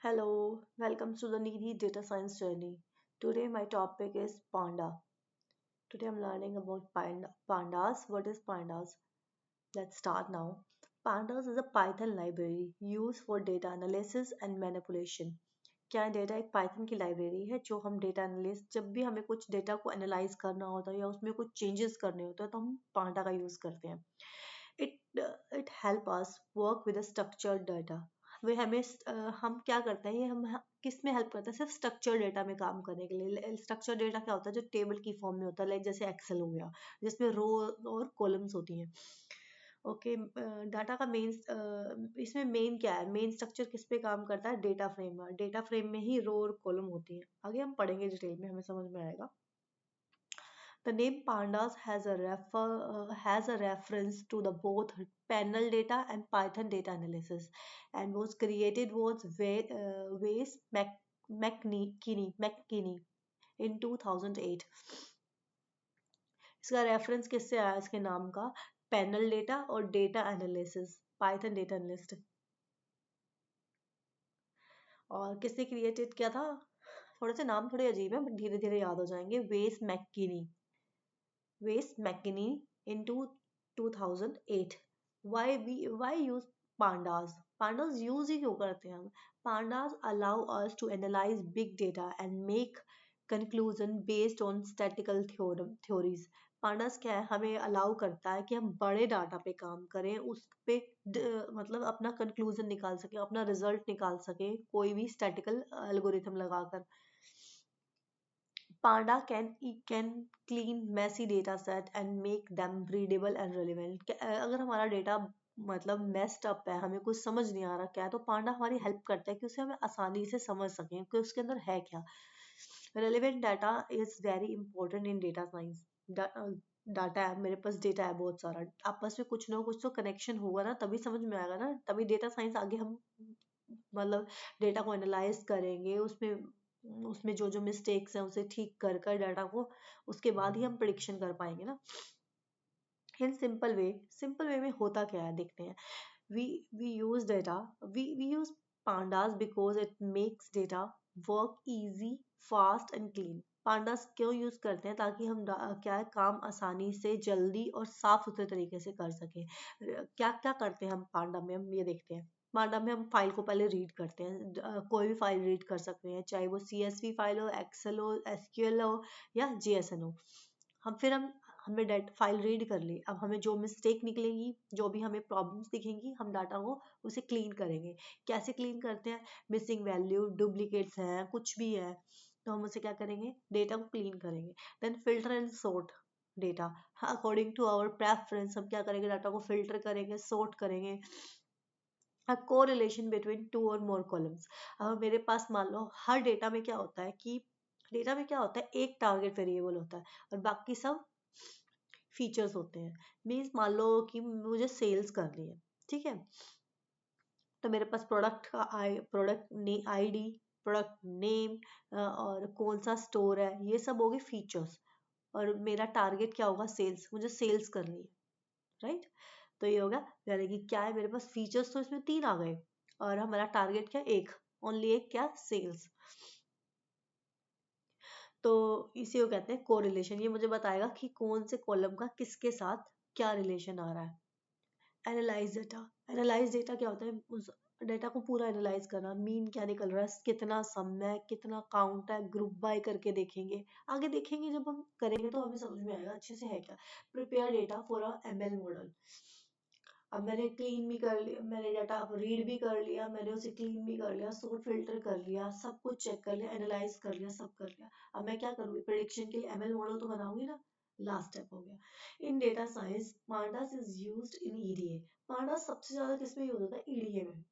Hello, welcome to the Needy Data Science journey. Today my topic is Panda. Today I'm learning about pandas. What is pandas? Let's start now. Pandas is a Python library used for data analysis and manipulation. क्या है data एक Python की library है जो हम data analyst जब भी हमें कुछ डेटा को एनालाइज करना होता है या उसमें कुछ चेंजेस करने होते हैं तो हम पांडा का यूज करते हैं. It help us work with structured data. वे हमें हम क्या करते हैं ये किस में हेल्प करता है सिर्फ स्ट्रक्चर डेटा में काम करने के लिए. स्ट्रक्चर डेटा क्या होता है जो टेबल की फॉर्म में होता है लाइक जैसे एक्सेल हो गया जिसमें रो और कॉलम्स होती हैं. ओके. डाटा का इसमें मेन क्या है मेन स्ट्रक्चर किस पे काम करता है डेटा फ्रेम में ही रो और कॉलम होती है. आगे हम पढ़ेंगे डिटेल में हमें समझ में आएगा. The name pandas has a reference to the both panel data and Python data analysis, and was created was Wes McKinney in 2008. इसका रेफरेंस किससे आया इसके नाम का? पैनल डेटा और data analysis, Python data analyst. और किसने क्रिएटेड किया था? थोड़े से नाम थोड़े अजीब है बट धीरे धीरे याद हो जाएंगे. Wes McKinney in 2008. Why use pandas? Pandas use ही क्यों करते हैं हम? Pandas allow us to analyze big data and make conclusion based on statistical theories. pandas क्या है हमें अलाउ करता है कि हम बड़े डाटा पे काम करें उस पे मतलब अपना कंक्लूजन निकाल सके अपना रिजल्ट निकाल सके कोई भी स्टैटिकल एल्गोरिथम लगाकर. Panda can clean messy data set and make them readable and relevant. अगर हमारा डेटा मतलब मेस्ड अप है हमें कुछ समझ नहीं आ रहा क्या है तो पांडा हमारी हेल्प करता है कि उसे हमें आसानी से समझ सकें कि उसके अंदर है क्या. Relevant data is very important in data science. Data है मेरे पास डेटा है बहुत सारा आपस में कुछ ना कुछ तो कनेक्शन होगा ना तभी समझ में आएगा ना तभी डेटा साइंस आगे हम मतलब डेटा को एनालाइज करेंगे उसमें जो जो मिस्टेक्स हैं उसे ठीक कर कर डाटा को उसके बाद ही हम प्रिडिक्शन कर पाएंगे ना. इन सिंपल वे में होता क्या है देखते हैं. we use data we use pandas because it makes data work easy fast and clean. pandas क्यों यूज करते हैं ताकि हम क्या है काम आसानी से जल्दी और साफ सुथरे तरीके से कर सकें. क्या क्या करते हैं हम पांडा में हम ये देखते हैं. पांडा में हम फाइल को पहले रीड करते हैं. कोई भी फाइल रीड कर सकते हैं चाहे वो CSV फाइल हो एक्सेल हो SQL हो या JSON हो. हम हमने डेट फाइल रीड कर ली अब हमें जो मिस्टेक निकलेगी जो भी हमें प्रॉब्लम्स दिखेंगी हम डाटा को उसे क्लीन करेंगे. कैसे क्लीन करते हैं? मिसिंग वैल्यू डुप्लीकेट्स हैं कुछ भी है तो हम उसे क्या करेंगे डेटा को क्लीन करेंगे. Then filter and sort data according to our preference हम क्या करेंगे डाटा को फिल्टर करेंगे सॉर्ट करेंगे. अ कोरिलेशन बिटवीन टू और मोर कॉलम्स. अब मेरे पास मान लो हर डेटा में क्या होता है कि डेटा में क्या होता है एक टारगेट वेरिएबल होता है और बाकी सब फीचर्स होते हैं. मीन्स मान लो कि मुझे सेल्स करनी है ठीक है तो मेरे पास प्रोडक्ट आईडी प्रोडक्ट नेम और कौन सा स्टोर है ये सब होगी फीचर्स. और मेरा टारगेट क्या होगा सेल्स मुझे सेल्स करनी है राइट. तो ये होगा यानी कि क्या है मेरे पास फीचर्स तो इसमें 3 आ गए और हमारा टारगेट क्या एक ओनली एक क्या सेल्स. तो इसी को कहते हैं कोरिलेशन. ये मुझे बताएगा कि कौन से कॉलम का किसके साथ क्या रिलेशन आ रहा है. एनालाइज डेटा क्या होता है उस डेटा को पूरा एनालाइज करना. मीन क्या निकल रहा है कितना सम है कितना काउंट है ग्रुप बाय करके देखेंगे. आगे देखेंगे जब हम करेंगे तो हमें समझ में आएगा अच्छे से है क्या. Prepare data for a ML model. अब मैंने क्लीन भी कर लिया मैंने डाटा रीड भी कर लिया मैंने उसे क्लीन भी कर लिया सॉर्ट फिल्टर कर लिया सब कुछ चेक कर लिया एनालाइज कर लिया सब कर लिया. अब मैं क्या करूँगी प्रेडिक्शन के लिए ML मॉडल तो बनाऊंगी ना. लास्ट स्टेप हो गया. In data science pandas is used in EDA. pandas सबसे ज्यादा किसमें यूज होता है EDA में.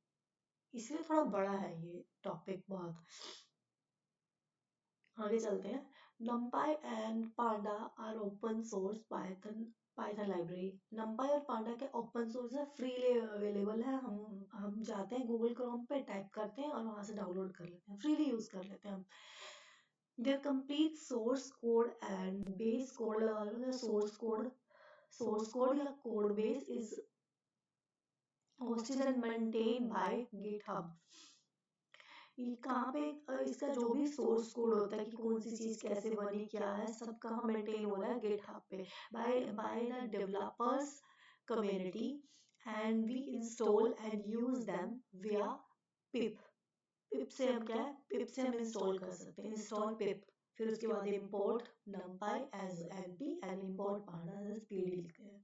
इसलिए थोड़ा बड़ा है ये टॉपिक बहुत. आगे चलते हैं. numpy and panda are open source Python library. numpy और पांडा के ओपन सोर्स है फ्रीली अवेलेबल है. हम जाते हैं गूगल क्रोम पे टाइप करते हैं और वहां से डाउनलोड कर लेते हैं फ्रीली यूज कर लेते हैं हम. their complete source code and base code लगा लो. सोर्स कोड या code base is hosted and maintained by GitHub. ये कहाँ पे इसका जो भी सोर्स कोड होता है कि कौन सी चीज कैसे बनी क्या है सब कहाँ मेंटेन हो रहा है गिटहब पे by the developers community and we install and use them via pip पिप से हम क्या है पिप से हम इंस्टॉल कर सकते हैं इंस्टॉल पिप फिर उसके बाद import numpy as np and import pandas as pd लिखते हैं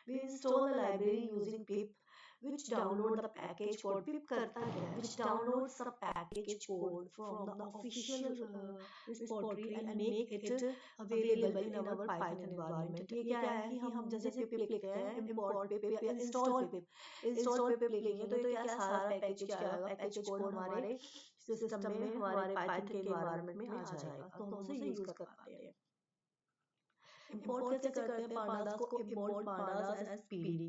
we install the library using pip which download the package code pip करता क्या है which downloads the package code from the official repository and make it available in our python environment ये क्या है कि हम जैसे pip लिखते हैं import pip या install pip लिखेंगे तो ये क्या सारा पैकेज क्या आएगा पैकेज कोड हमारे सिस्टम में हमारे पाइथन के एनवायरनमेंट में आ जाएगा तो हम उसे यूज कर पाते हैं इंपोर्ट कैसे करते हैं pandas को import pandas as pd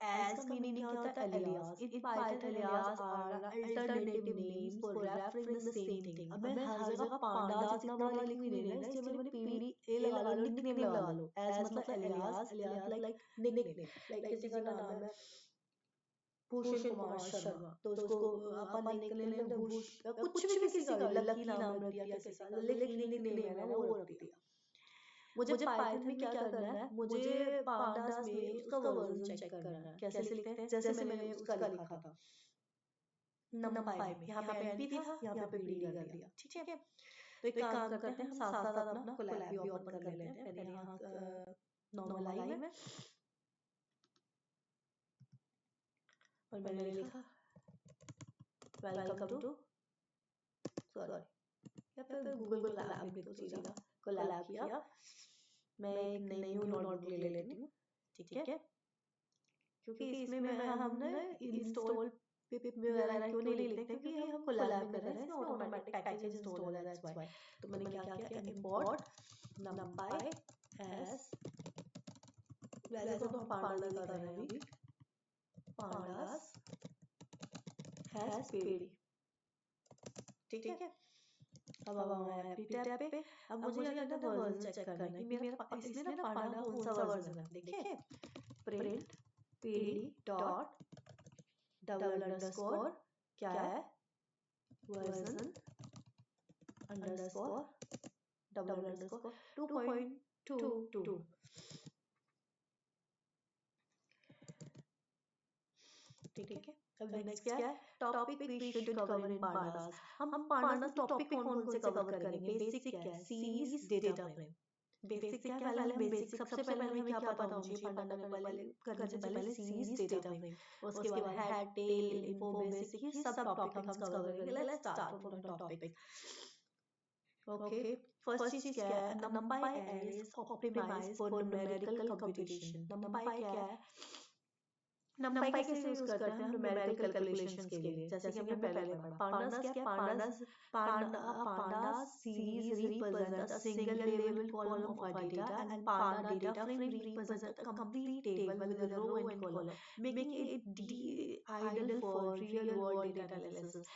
as का मीनिंग क्या होता है alias in python alias are alternative names for referring the same thing अब मैं हर जगह pandas इतना बड़ा लिख नहीं रही ना इसलिए मैंने pd ए लगा लो निकनेम लगा लो as मतलब alias like nickname like किसी का नाम है भूषण कुमार शर्मा तो उसको अपन निकनेम दे भूष कुछ भी किसी का भी लकी नाम रख दिया किसी का लकी निकनेम है ना वो रख दिया मुझे पाइथन में क्या करना है मुझे पांडास में उसका वर्जन चेक करना है कैसे लिखते हैं जैसे मैंने उसका लिखा था नंपाई में यहाँ पे एनपी था यहाँ पे पीडी कर दिया ठीक है तो एक काम करते हैं हम साथ साथ अपना कोलैब भी ओपन कर लेते हैं पहले यहाँ नॉर्मल आई में और मैंने लिखा वेलकम टू सॉरी या फिर गूगल कोलैब लिख दो सीधा कोलैब किया मैं एक न्यू नोट ले लेती हूँ ठीक है क्योंकि इसमें मैं हमने इंस्टॉल पिप वगैरह क्यों नहीं लिखते क्योंकि हम कोलैब कर रहे हैं इसमें ऑटोमेटिक पैकेज इंस्टॉल है दैट्स व्हाई तो मैंने क्या किया इंपोर्ट numpy as वैसे तो हम पांडा कर रहे हैं अभी pandas has pd ठीक है अब हम आए एप्टी टैब पे अब मुझे क्या करना है वर्जन चेक करना है कि मेरा इसमें ना पांडा कौन सा वर्जन है देखिए print pd dot double underscore क्या है वर्जन अंडरस्कोर डबल अंडरस्कोर 2.22 ठीक है अब नेक्स्ट क्या है topic we should cover in pandas हम पांडास टॉपिक कौन कौन से कवर करेंगे बेसिक क्या है सीरीज डेटा फ्रेम बेसिक क्या पहले हम बेसिक सबसे पहले हमें क्या पता होना चाहिए पांडा करने से पहले सीरीज डेटा फ्रेम उसके बाद हेड टेल इन्फो बेसिक ये सब टॉपिक हम कवर करेंगे let's start from the topic okay first चीज क्या है numpy is optimized for numerical computation numpy क्या है numpy कैसे यूज करते हैं हम न्यूमेरिकल कैलकुलेशंस के लिए जैसे कि हमने पहले पढ़ा pandas क्या pandas series represent a single labeled column of a data and panda data frame represent a complete table with a row and column making it ideal for real world data analysis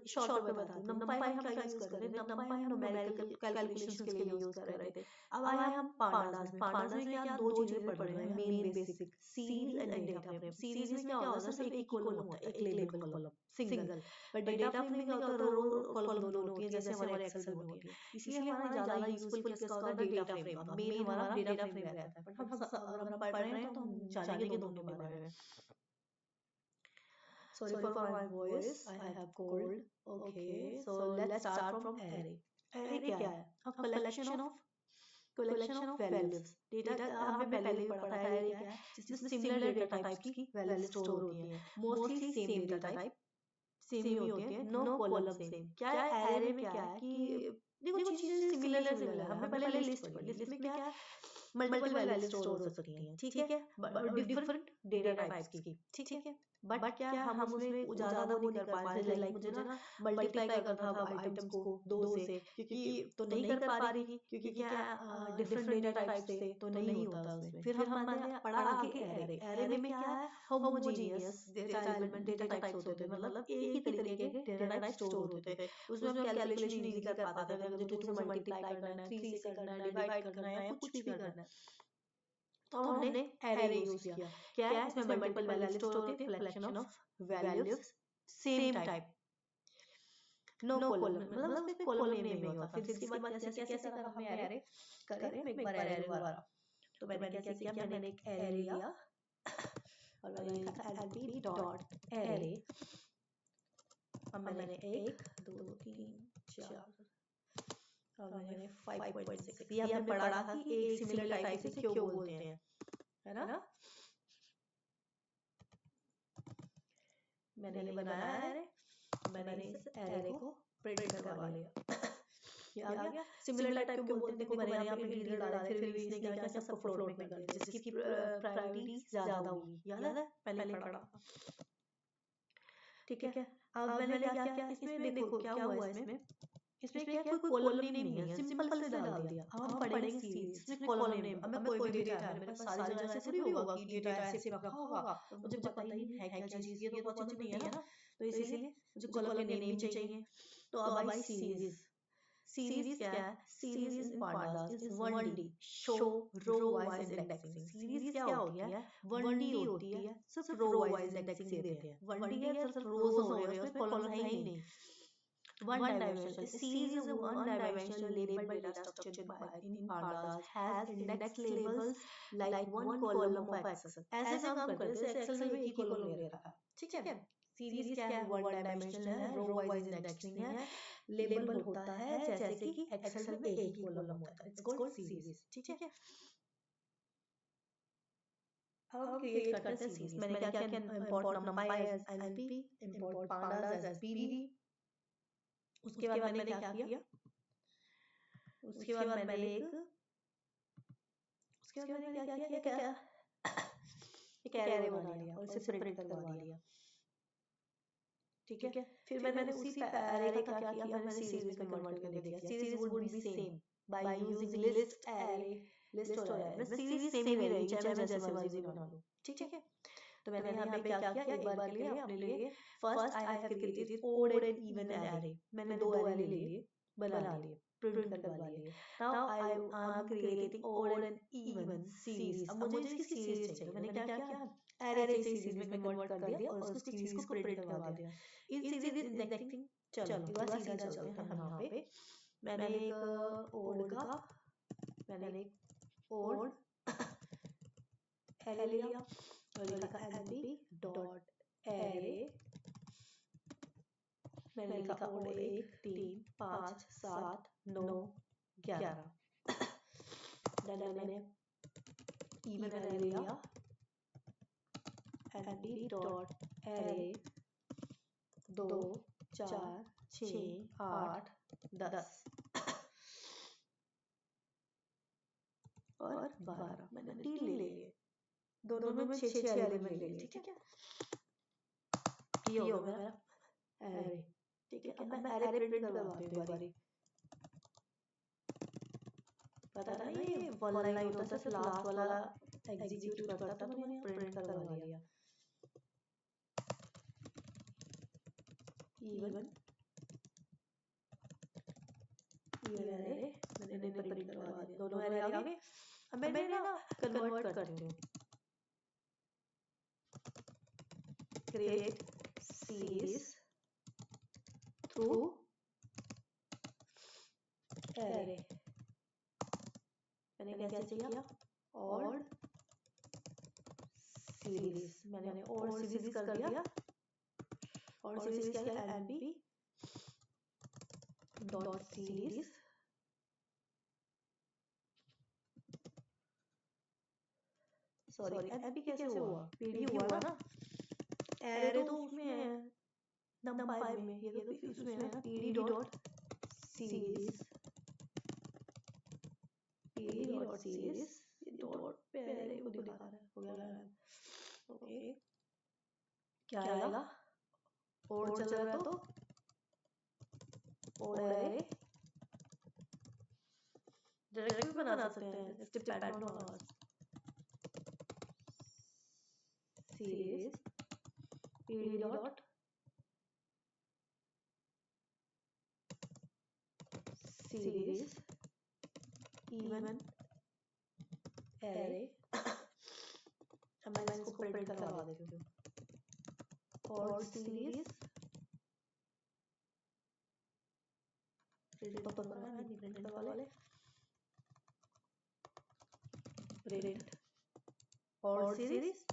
short में बता दूं numpy हम क्या use कर रहे थे numpy हम numerical calculations के लिए यूज कर रहे थे अब आया हम pandas में क्या दो चीजें पढ़ रहे हैं main basic series and data frame series में क्या होता है सिर्फ एक कॉलम होता है एक label column single but data frame में क्या होता है रो कॉलम दोनों होती है जैसे हमारे एक्सेल में होती है इसलिए हमारा ज्यादा यूजफुल किसका होता है डेटा फ्रेम का मेन हमारा डेटा फ्रेम रहता है बट हम अगर हम पढ़ रहे हैं तो हम जानेंगे दोनों के बारे में sorry for my voice I have cold okay so let's start from array array क्या है a collection of values data हमने पहले भी पढ़ा था array क्या है जिसमें सिमिलर डेटा टाइप्स की वैल्यू स्टोर होती हैं mostly same data type same ही होती है नो कॉलम सेम क्या है array में क्या है कि देखो चीजें सिमिलर है हमने पहले लिस्ट पढ़ी लिस्ट में क्या है मल्टीपल वैल्यू स्टोर हो सकती हैं ठीक है डिफरेंट डेटा टाइप्स की ठीक है बट क्या हम उसमें ज्यादा वो नहीं कर पा रहे लाइक मुझे ना मल्टीप्लाई करना था आइटम्स को दो से क्योंकि तो नहीं कर पा रही क्योंकि क्या डिफरेंट डेटा टाइप्स थे तो नहीं होता उसमें फिर हमने पढ़ा आगे एरे में क्या है होमोजेनियस डेटा टाइप्स होते थे मतलब एक ही तरीके के डेटा टाइप स्टोर होते थे उसमें हम कैलकुलेशन इजीली कर पाते थे मुझे 2 से मल्टीप्लाई करना है 3 से करना है डिवाइड करना है कुछ भी करना है तो हमने एरे यूज किया क्या है इसमें मल्टीपल वैल्यू स्टोर होती है collection of values same type no column, मतलब उसमें कॉलम नेम नहीं होता। फिर इसके बाद कैसे कैसे करा हमने एरे करें, हम एक बार एरे दोबारा, तो मैंने कैसे किया, मैंने एक एरे लिया और मैंने लिखा एलपी डॉट एरे, और मैंने 1 2 3 4 और मैंने 5.6, ये हमने पढ़ा था कि एक सिमिलर टाइप से क्यों बोलते हैं, है ना। मैंने बनाया एरे, मैंने इस एरे को प्रिंट करवा लिया, ये आ गया। सिमिलर टाइप क्यों बोलते हैं, देखो मैंने यहाँ पे इंटीजर डाला है, फिर भी इसने क्या किया, सब फ्लोट में कर दिया, जिसकी प्रायोरिटी ज्यादा होगी, याद है पहले पढ़ा। ठीक है, अब मैंने क्या किया इसमें, देखो क्या हुआ इसमें, इसमें क्या कोई कॉलम नेम नहीं है, सिंपल से डाल दिया। अब हम पढ़ेंगे सीरीज, इसमें कॉलम नेम, हमें कोई भी डेटा है, मेरे पास सारी जगह ऐसे थोड़ी होगा कि डेटा ऐसे रखा होगा, मुझे पता ही नहीं है क्या चीज, ये तो पॉसिबल नहीं है ना, तो इसीलिए मुझे कॉलम के नेम भी चाहिए। तो अब आई सीरीज, सीरीज क्या है, series in pandas is 1D, show row wise indexing. Series क्या होती है, 1D होती है, सिर्फ रो वाइज इंडेक्सिंग देते हैं। 1D है, सिर्फ रोज हो रहे हैं, उसमें कॉलम्स है ही नहीं। One dimensional. A series is a one-dimensional labeled data structure in pandas has index labels like one column of Excel. ऐसे काम करते हैं जैसे Excel में एक ही कॉलम ले रखा है, ठीक है। सीरीज क्या है, वन डायमेंशनल है, रो वाइज इंडेक्सिंग है, लेबल होता है जैसे कि एक्सेल में एक ही कॉलम होता है, इट्स कॉल्ड सीरीज, ठीक है। अब हम क्रिएट करते हैं सीरीज। मैंने क्या किया, import numpy as np, import pandas as pd। उसके बाद मैंने क्या किया, उसके बाद मैंने क्या किया, एक एरे बना लिया और इसे प्रिंट करवा दिया, ठीक है। फिर मैंने उसी एरे का क्या किया, मैंने सीरीज में कन्वर्ट करके दिया। Series would be same by using list array, list और एरे, बस सीरीज सेम ही रहेगी चाहे मैं जैसे मर्जी बना लूं, ठीक है। तो मैंने यहाँ पे क्या किया, एक बार के लिए अपने लिए, first I have created odd and even array, मैंने दो एरे ले लिए, बना लिए, प्रिंट करवा लिए। Now I am creating odd and even series. अब मुझे इसकी सीरीज चाहिए, तो मैंने क्या किया, एरे से सीरीज में कन्वर्ट कर दिया और उसको सीरीज को प्रिंट करवा दिया। इन सीरीज इंडेक्सिंग, चलो एक बार सीधा चलते हैं हम यहाँ पे। मैंने एक ओड का, मैंने एक ओड एरे लिया और लिखा np डॉट एरे, मैंने लिखा ओड 1 3 5 7 9 11। देन मैंने इवन एरे लिया, np डॉट एरे 2 4 6 8 10 और 12। मैंने 3 ले लिए, दोनों में 6 एलिमेंट ले लिए, ठीक है। ये हो गया मेरा एरे, ठीक है। अब मैं एरे प्रिंट करवाती हूँ एक बारी, पता ना ये वन लाइन होता है, सिर्फ लास्ट वाला एग्जीक्यूट करता था, तो मैंने प्रिंट करवा लिया। इवन एरे मैंने प्रिंट करवा दिया, दोनों एरे आ गए। अब मैंने ना कन्वर्ट करती हूँ, क्रिएट सीरीज थ्रू एरे। मैंने कैसे किया, ऑड सीरीज, मैंने ऑड सीरीज कर दिया, और सीरीज क्या है, np dot series sorry np कैसे हुआ, pd हुआ ना, एरे तो उसमें है num5 में, ये तो उसमें है ना, pd dot series, pd dot series, ये डॉट पे एरे को दिखा रहा है, हो गया। ओके, क्या आएगा, ओड चल रहा है तो ओड एरे डायरेक्ट भी बना सकते हैं, it's depend on us. Series pd dot series even array. अब मैं इसको प्रिंट करवा देती हूँ, और सीरीज प्रिंट तो करवाना है, नहीं प्रिंट करवा ले। Print odd series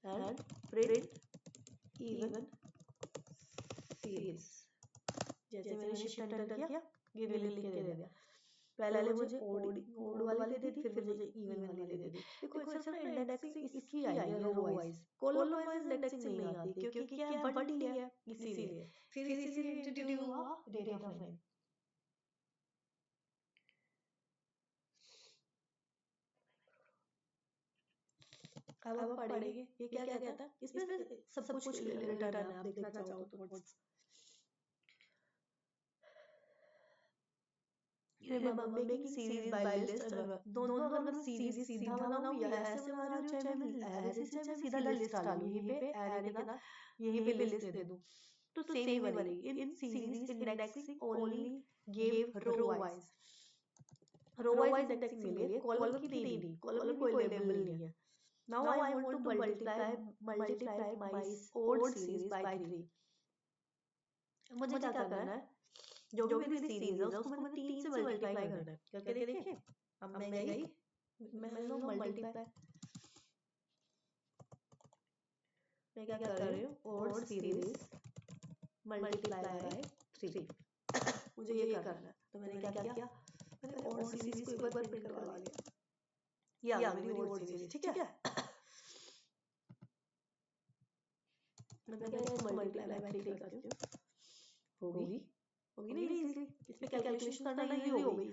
and print even series. जैसे मैंने शिफ्ट एंटर किया, ये लिख के दे दिया। पहले मुझे ओड वाली दे दी, फिर मुझे इवन वाली दे दी। देखो सिर्फ ना इंडेक्सिंग इसकी आई है row wise, column wise indexing नहीं आती क्योंकि क्या है, बंटी है इसीलिए। फिर इसीलिए इंट्रोड्यूस हुआ डेटा फ्रेम। अब हम पढ़ेंगे ये क्या कहता है। इसमें सब कुछ रिटर्न है, आप देखना चाहो तो। Remember making series by list, दोनों अगर मैं सीरीज सीधा बनाऊं या ऐसे बना रही हूँ, चाहे मैं ऐरे से चाहे मैं सीधा लिस्ट डालूं, यहीं पे ऐरे के साथ यहीं पे लिस्ट दे दूं, तो सेम ही बनेगी। In series indexing only give row wise, row wise indexing मिली है, कॉलम की नहीं दी, कॉलम की कोई लेबल नहीं है। Now I want to multiply my odd series by 3। मुझे क्या करना है, जो भी मेरी सीरीज है उसको मैंने 3 से मल्टीप्लाई करना है। करके देखिए, अब मैं गई, मैं लो मल्टीप्लाई, मैं क्या कर रही हूँ, ओड सीरीज मल्टीप्लाई बाय 3। मुझे ये करना है, तो मैंने क्या किया, मैंने ओड सीरीज को एक बार प्रिंट करवा लिया, ये आ गई मेरी ओड सीरीज। ठीक है, मैं क्या इसको मल्टीप्लाई बाय 3 करती हूँ, होगी होगी नहीं इजीली, इसमें कैलकुलेशन करना इजी हो गई।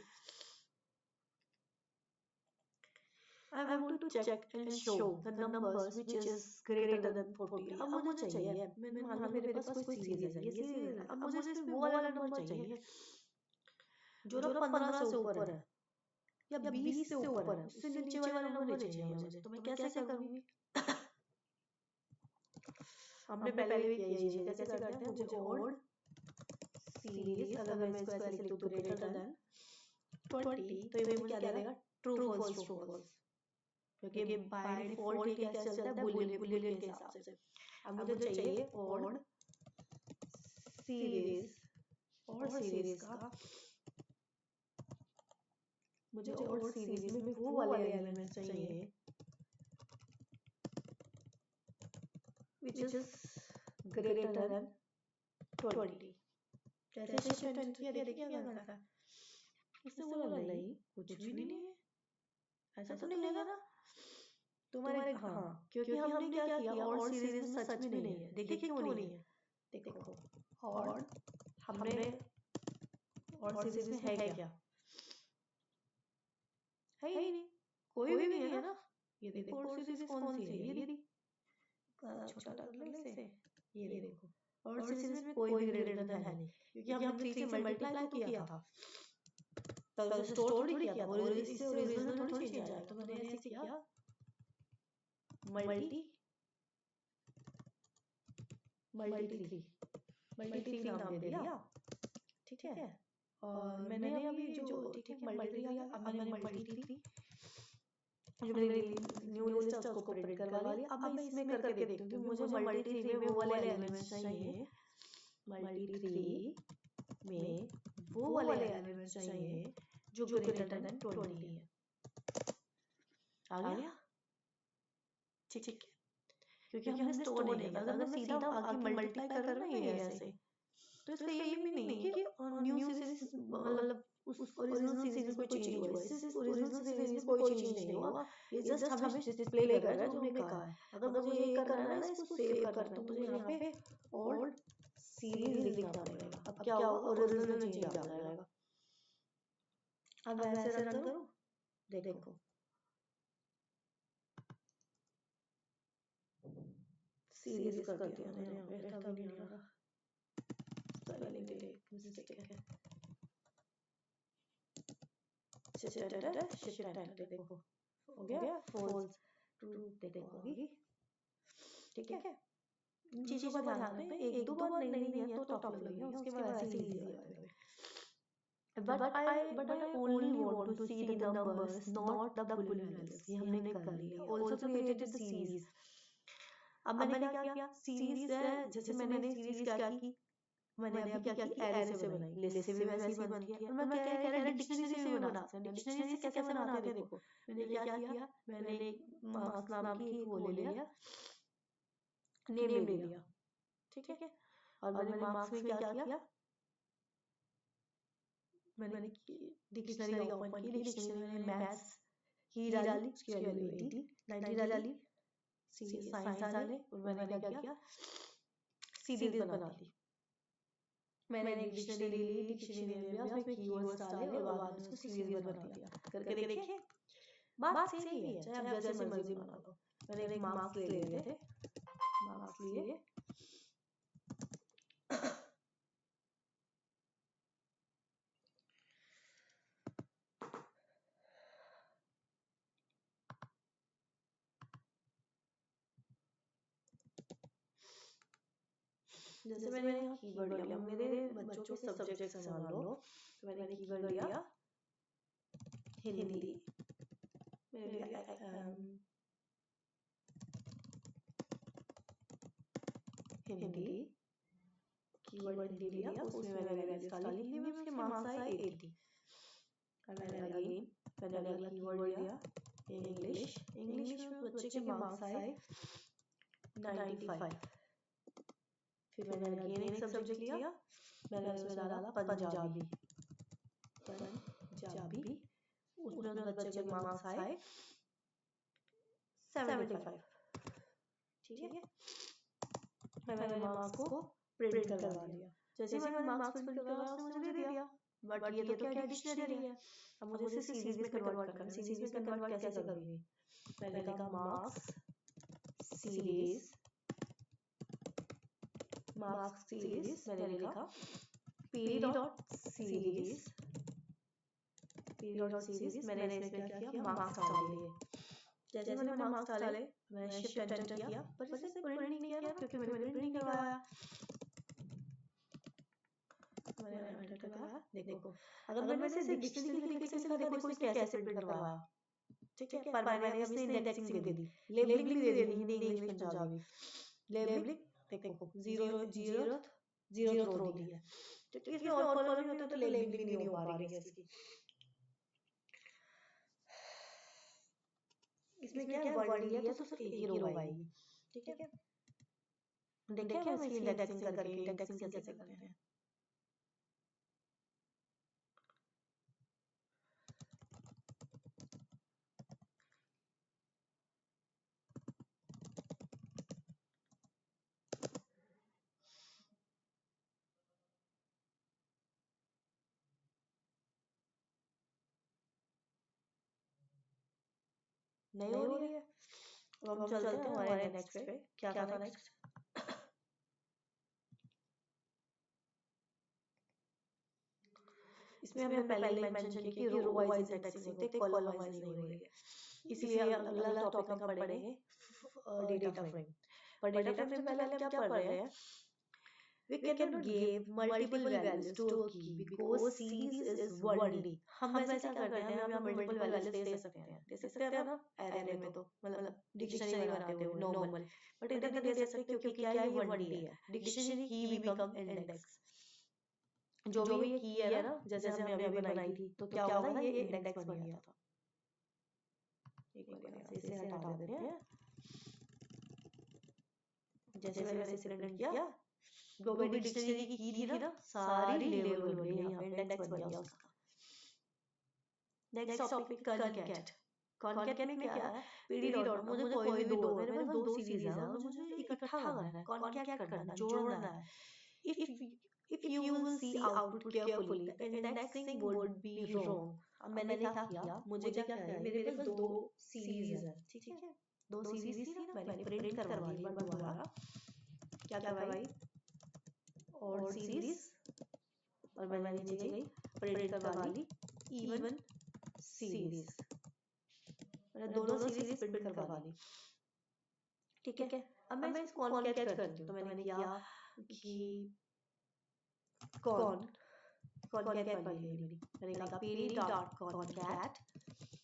I want to check and show the numbers which is greater than 40। अब मुझे चाहिए, मैं मान लो मेरे पास कोई सीरीज है, ये सीरीज है, अब मुझे इसमें वो वाला नंबर चाहिए जो ना 15 से ऊपर है या 20 से ऊपर है, उससे नीचे वाला नंबर नहीं चाहिए मुझे। तो मैं कैसे करूँगी, हमने पहले भी किया ये, कैसे करते हैं, मुझे ओड सीरीज, अगर मैं इसको ऐसे लिख दूं ग्रेटर देन 20, तो ये मुझे क्या देगा, ट्रू फॉल्स ट्रू फॉल्स, क्योंकि बाय डिफॉल्ट ये कैसे चलता है, बुलियन के हिसाब से। अब मुझे चाहिए ओड सीरीज, ओड सीरीज का, मुझे ओड सीरीज में वो वाले एलिमेंट चाहिए which is greater than 20। जैसे शिफ्ट एंटर किया, देखिए क्या कर रहा है, इससे बोला नहीं कुछ भी नहीं है, ऐसा तो नहीं लेगा ना तुम्हारे। हाँ, क्योंकि हमने क्या किया, और सीरीज में सच में नहीं है। देखिए क्यों नहीं है, देखो और हमने और सीरीज में है क्या, है ही नहीं, कोई भी नहीं है ना। ये देखो और सीरीज कौन सी है, ये देखिए, छोटा कर ले इसे, ये देखो और सीरीज में कोई भी ग्रेटर देन है नहीं, क्योंकि हमने 3 से मल्टीप्लाई तो किया था, तब उसे स्टोर थोड़ी किया था, और इससे ओरिजिनल थोड़ी चेंज आएगा। तो मैंने ऐसे किया, मल्टी 3 नाम दे दिया। ठीक है, और मैंने अभी जो, ठीक है, मल्टी 3 अब मैंने मल्टी 3 जो मेरी न्यू लिस्ट है उसको प्रिंट करवा लिया। अब मैं इसमें करके देखती हूँ कि मुझे मल्टी 3 में वो वाले एलिमेंट्स चाहिए, मल्टी 3 में वो वाले एलिमेंट्स चाहिए जो ग्रेटर देन 20 है। आ गया, ठीक है, क्योंकि हमने स्टोर नहीं किया। अगर मैं सीधा आगे मल्टीप्लाई कर रहा हूँ ये ऐसे, तो इसका ये मीनिंग नहीं है कि न्यू सीरीज मतलब उस ओरिजिनल सीरीज में कोई चेंज हुआ है। इस ओरिजिनल सीरीज में कोई चेंज नहीं हुआ, ये जस्ट हमें डिस्प्ले कर रहा है जो हमने कहा है। अगर मुझे ये करना है ना, इसको सेव करना है, तो मुझे यहाँ पे ओल्ड सीरीज लिखना पड़ेगा। अब क्या होगा, ओरिजिनल में चेंज आ जाएगा। अब ऐसे रन करो, देखो सीरीज कर दिया मैंने, यहाँ पे तभी नहीं आ रहा, स्पेलिंग मिस्टेक है। शिफ्ट देखो हो गया, फॉल्स ट्रू देखो होगी। ठीक है, इन चीजों का ध्यान रखना, एक दो बार नहीं है तो टफ लगेगा, उसके बाद ऐसे इजी हो जाएगा। But I only want to see the numbers, not the boolean values। ये हमने कर लिया। Also created the series। अब मैंने क्या किया, सीरीज है, जैसे मैंने सीरीज क्या की, मैंने अभी क्या की एरे से बनाई, लिस्ट से भी वैसे ही बनती है, और मैं क्या कह रहा डिक्शनरी से भी बना सकते हैं। डिक्शनरी से कैसे बनाते हैं देखो, मैंने क्या किया, मैंने मार्क्स नाम की एक वो ले लिया, नेम ले लिया, ठीक है। और मैंने मार्क्स में क्या किया, मैंने डिक्शनरी ओपन की, डिक्शनरी में मैथ्स की डाली, उसकी वैल्यू 80, 90 डाली, साइंस डाले, और मैंने क्या किया, सीरीज बना दी। मैंने एक डिक्शनरी ले ली, डिक्शनरी में लिया, उसमें कीवर्ड्स डाले और बाद में उसको सीरीज बना दिया। करके देखिए बात सेम ही है, चाहे आप जैसे मर्जी बना लो। मैंने एक मार्क्स ले लिए थे, मार्क्स लिए, जैसे मैंने यहाँ कीवर्ड लिया, मेरे बच्चों के सब्जेक्ट संभाल लो, तो मैंने कीवर्ड लिया हिंदी, मैंने लिया हिंदी, कीवर्ड हिंदी लिया, उसमें मैंने वैल्यूज डाली, हिंदी में उसके मार्क्स आए 80। और मैंने अगेन मैंने अगला कीवर्ड लिया इंग्लिश, इंग्लिश में उस बच्चे के मार्क्स आए 95। फिर मैंने अगेन एक सब्जेक्ट लिया, मैंने उसमें डाला पंजाबी, पंजाबी, उसमें उस बच्चे के मार्क्स आए 75, ठीक है। मैंने मार्क्स को प्रिंट करवा लिया, जैसे मैंने मार्क्स प्रिंट करवाया उसने मुझे दे दिया, बट ये तो क्या डिक्शनरी है, अब मुझे इसे सीरीज में कन्वर्ट करना है। सीरीज में कन्वर्ट कैसे करूंगी, मैंने लिखा मार्क्स सीरीज, मार्क्स सीरीज, मैंने लिखा P dot series, P dot series, मैंने इसमें क्या किया, मार्क्स डाल दिए। जैसे मैंने मार्क्स डाले, मैंने शिफ्ट एंटर किया, पर इसे प्रिंट नहीं किया ना, क्योंकि मैंने प्रिंट नहीं करवाया। मैंने एंटर करवाया, देखो अगर मैंने इसे डिक्शनरी के तरीके से लिखा, देखो इसने कैसे प्रिंट करवाया, ठीक है। पर मैंने अभी इसने इंडेक्सिंग दे दी, लेबलिंग भी दे दी, हिंदी इंग्लिश पंजाबी। लेबलिंग देखो 0 रो दी है, तो इसमें और कॉलम नहीं होता तो लेबलिंग भी नहीं हो पा रही है इसकी। इसमें क्या है, वर्ड लिया तो सिर्फ एक ही रो आएगी, ठीक है। देखिए हम इसकी इंडेक्सिंग करके इंडेक्सिंग कैसे करते हैं। नहीं हो रही है, तो हम चलते हैं हमारे नेक्स्ट पे। क्या था नेक्स्ट, इसमें हमने पहले ही मेंशन किया कि रो वाइज इंडेक्सिंग होती है, कॉलम वाइज नहीं हो रही है। इसलिए अगला टॉपिक हम पढ़ेंगे डेटा फ्रेम। पर डेटा फ्रेम से पहले हम क्या पढ़ रहे हैं, we cannot give multiple values to a key because series is only। हम वैसे क्या करते हैं, हम यहाँ पे मल्टीपल वैल्यूज दे सकते हैं ना एरे में, तो मतलब डिक्शनरी बनाते हुए नॉर्मल, बट इधर नहीं दे सकते क्योंकि क्या है, ये 1D है। डिक्शनरी की बिकम इंडेक्स, जो भी ये की है ना, जैसे हमने अभी बनाई थी, तो क्या होगा ना, ये इंडेक्स बन गया था। एक बार यहाँ से इसे हटा देते हैं, जैसे मैंने इसे प्रिंट किया, जो भी डिक्शनरी की थी ना, सारी लेबल बन गई, यहाँ पे इंडेक्स बन गया उसका। Next topic concat. कॉनकैट में क्या है, पीडी डॉट, मुझे कोई भी दो, मेरे पास दो सीरीज है और मुझे इकट्ठा करना है, कॉनकैट करना है, जोड़ना है। if you will see output carefully the indexing would be wrong। अब मैंने क्या किया, मुझे क्या है, मेरे पास दो सीरीज है, ठीक है, दो सीरीज थी ना, मैंने प्रिंट करवा दी एक बार दोबारा। क्या करवाई, और सीरीज, और मैंने नीचे गई प्रिंट करवा ली इवन सीरीज, मैंने दोनों सीरीज प्रिंट करवा ली, ठीक है। अब मैं इसको कॉनकैट करती हूँ, तो मैंने किया कि कॉनकैट वाली है मेरी, मैंने कहा पीडी डॉट कॉनकैट,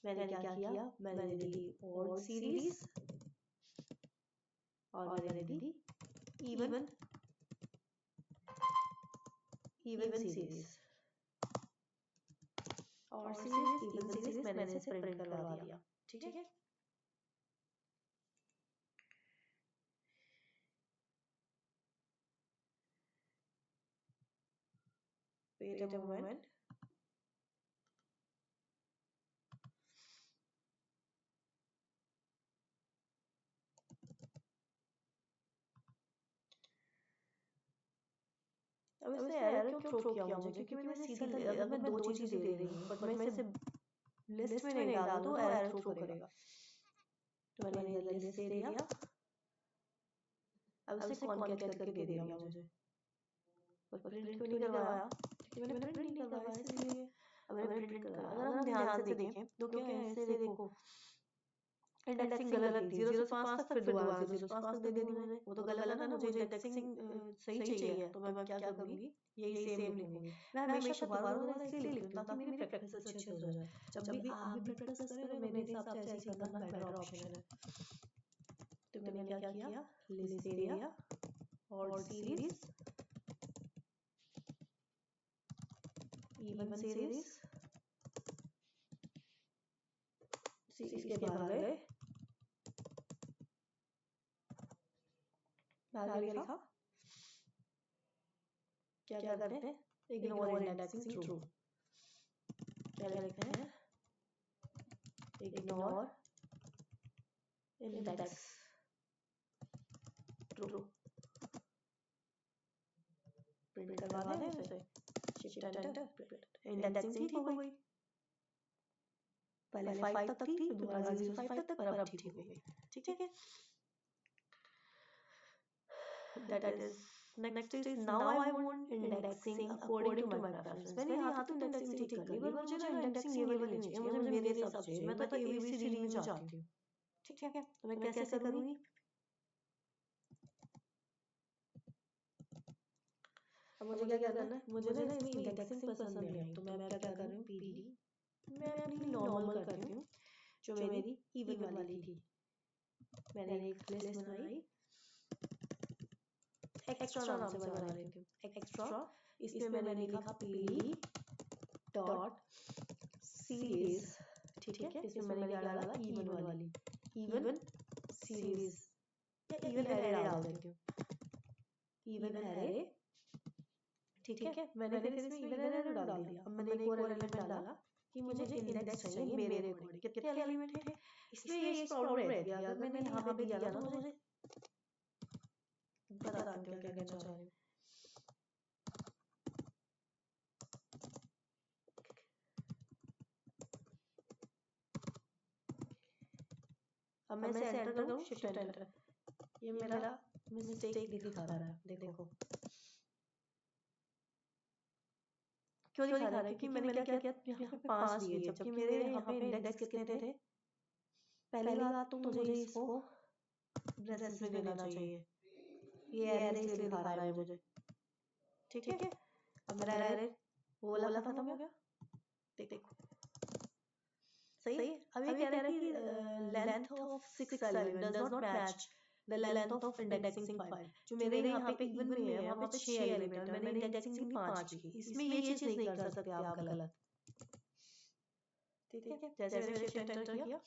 मैंने क्या किया, मैंने दी और सीरीज, और मैंने दी इवन इवन सीरीज और सीरीज इवन सीरीज मैंने इसे प्रिंट करवा दिया। ठीक है, वेट अ मोमेंट। अब इसने एरर क्यों थ्रो किया मुझे, क्योंकि मैंने सीधा अगर मैं दो चीजें दे रही हूँ बट मैं इसे लिस्ट में नहीं डालूं तो एरर थ्रो करेगा। तो मैंने इधर लिस्ट दे दिया, अब इसे कॉन्कैट करके दे दिया मुझे, पर प्रिंट क्यों नहीं करवाया, क्योंकि मैंने प्रिंट नहीं करवाया इसलिए। अब मैंने प्रिंट करवाया, अगर हम ध्यान से देखें तो क्या है, इससे देखो इंडेक्सिंग गलत थी, 0 से 5 तक, फिर दोबारा 0 से 5 तक दे दी मुझे, वो तो गलत है ना, मुझे इंडेक्सिंग सही चाहिए। तो मैं क्या करूंगी, यही सेम लिखूंगी। मैं हमेशा दोबारा दोबारा इसलिए लिखती हूँ ताकि मेरी प्रैक्टिस अच्छे से हो जाए। जब भी आप भी प्रैक्टिस करें तो मेरे हिसाब से ऐसे ही करना बेटर ऑप्शन है। तो मैंने क्या किया, लिस्ट दे दिया और सीरीज, इवन सीरीज, इसके बाहर गए, आगे लिखा, क्या करते हैं, इग्नोर इंडेक्सिंग ट्रू। क्या लिखते हैं, इग्नोर इंडेक्स ट्रू। प्रिंट करवा दें उसे, शिफ्ट एंटर, इंडेक्सिंग ठीक हो गई। पहले 5 तक थी, फिर दोबारा 0 से 5 तक, पर अब ठीक हो गई। ठीक है, that is next is now I want indexing according to my preference। मैंने यहाँ तो इंडेक्सिंग ठीक कर ली, पर मुझे ना इंडेक्सिंग ये वाली नहीं चाहिए, मुझे मेरे हिसाब से चाहिए, मैं तो ABCD में चाहती हूँ। ठीक है, तो मैं कैसे करूँगी, अब मुझे क्या करना है, मुझे ना इसमें इंडेक्सिंग पसंद नहीं आई, तो मैं क्या कर रही हूँ, PD मैं अपनी नॉर्मल करती हूँ जो मेरी इवन वाली थी। मैंने एक लिस्ट बनाई, एक्स्ट्रा नाम से बना लेती हूँ, एक्स्ट्रा। इसमें मैंने लिखा PD डॉट सीरीज। ठीक है, इसमें मैंने क्या डाला, इवन वाली, इवन सीरीज या इवन एरे डाल देती हूँ, इवन एरे। ठीक है, मैंने फिर इसमें इवन एरे डाल दिया। अब मैंने एक और एलिमेंट डाला कि मुझे इंडेक्स चाहिए मेरे अकॉर्डिंग। कितने एलिमेंट थे इसमें, ये प्रॉब्लम रहती है, अगर मैंने यहाँ पे दिया ना तो मुझे बताती हूँ क्या कहना चाह रही हूँ। अब मैं इसे एंटर करूँ, शिफ्ट एंटर, ये मेरा मिस्टेक दिखा रहा है, देखो क्यों दिखा रहा है, क्योंकि मैंने क्या किया, यहाँ पे 5 दिए जबकि मेरे यहाँ पे इंडेक्स कितने थे। पहली बात तो मुझे इसको ब्रेसेस में देना चाहिए, ये एरे इसलिए दिखा रहा है मुझे। ठीक है, अब मेरा एरे वो वाला खत्म हो गया, देखो सही है। अब ये कह रहा है कि length of 6 element does not match the length of indexing 5। जो मेरे यहाँ पे इवन में है वहाँ पे 6 एलिमेंट है, मैंने इंडेक्सिंग भी 5 की, इसमें ये चीज नहीं कर सकते आप गलत। ठीक है, जैसे मैंने शिफ्ट एंटर किया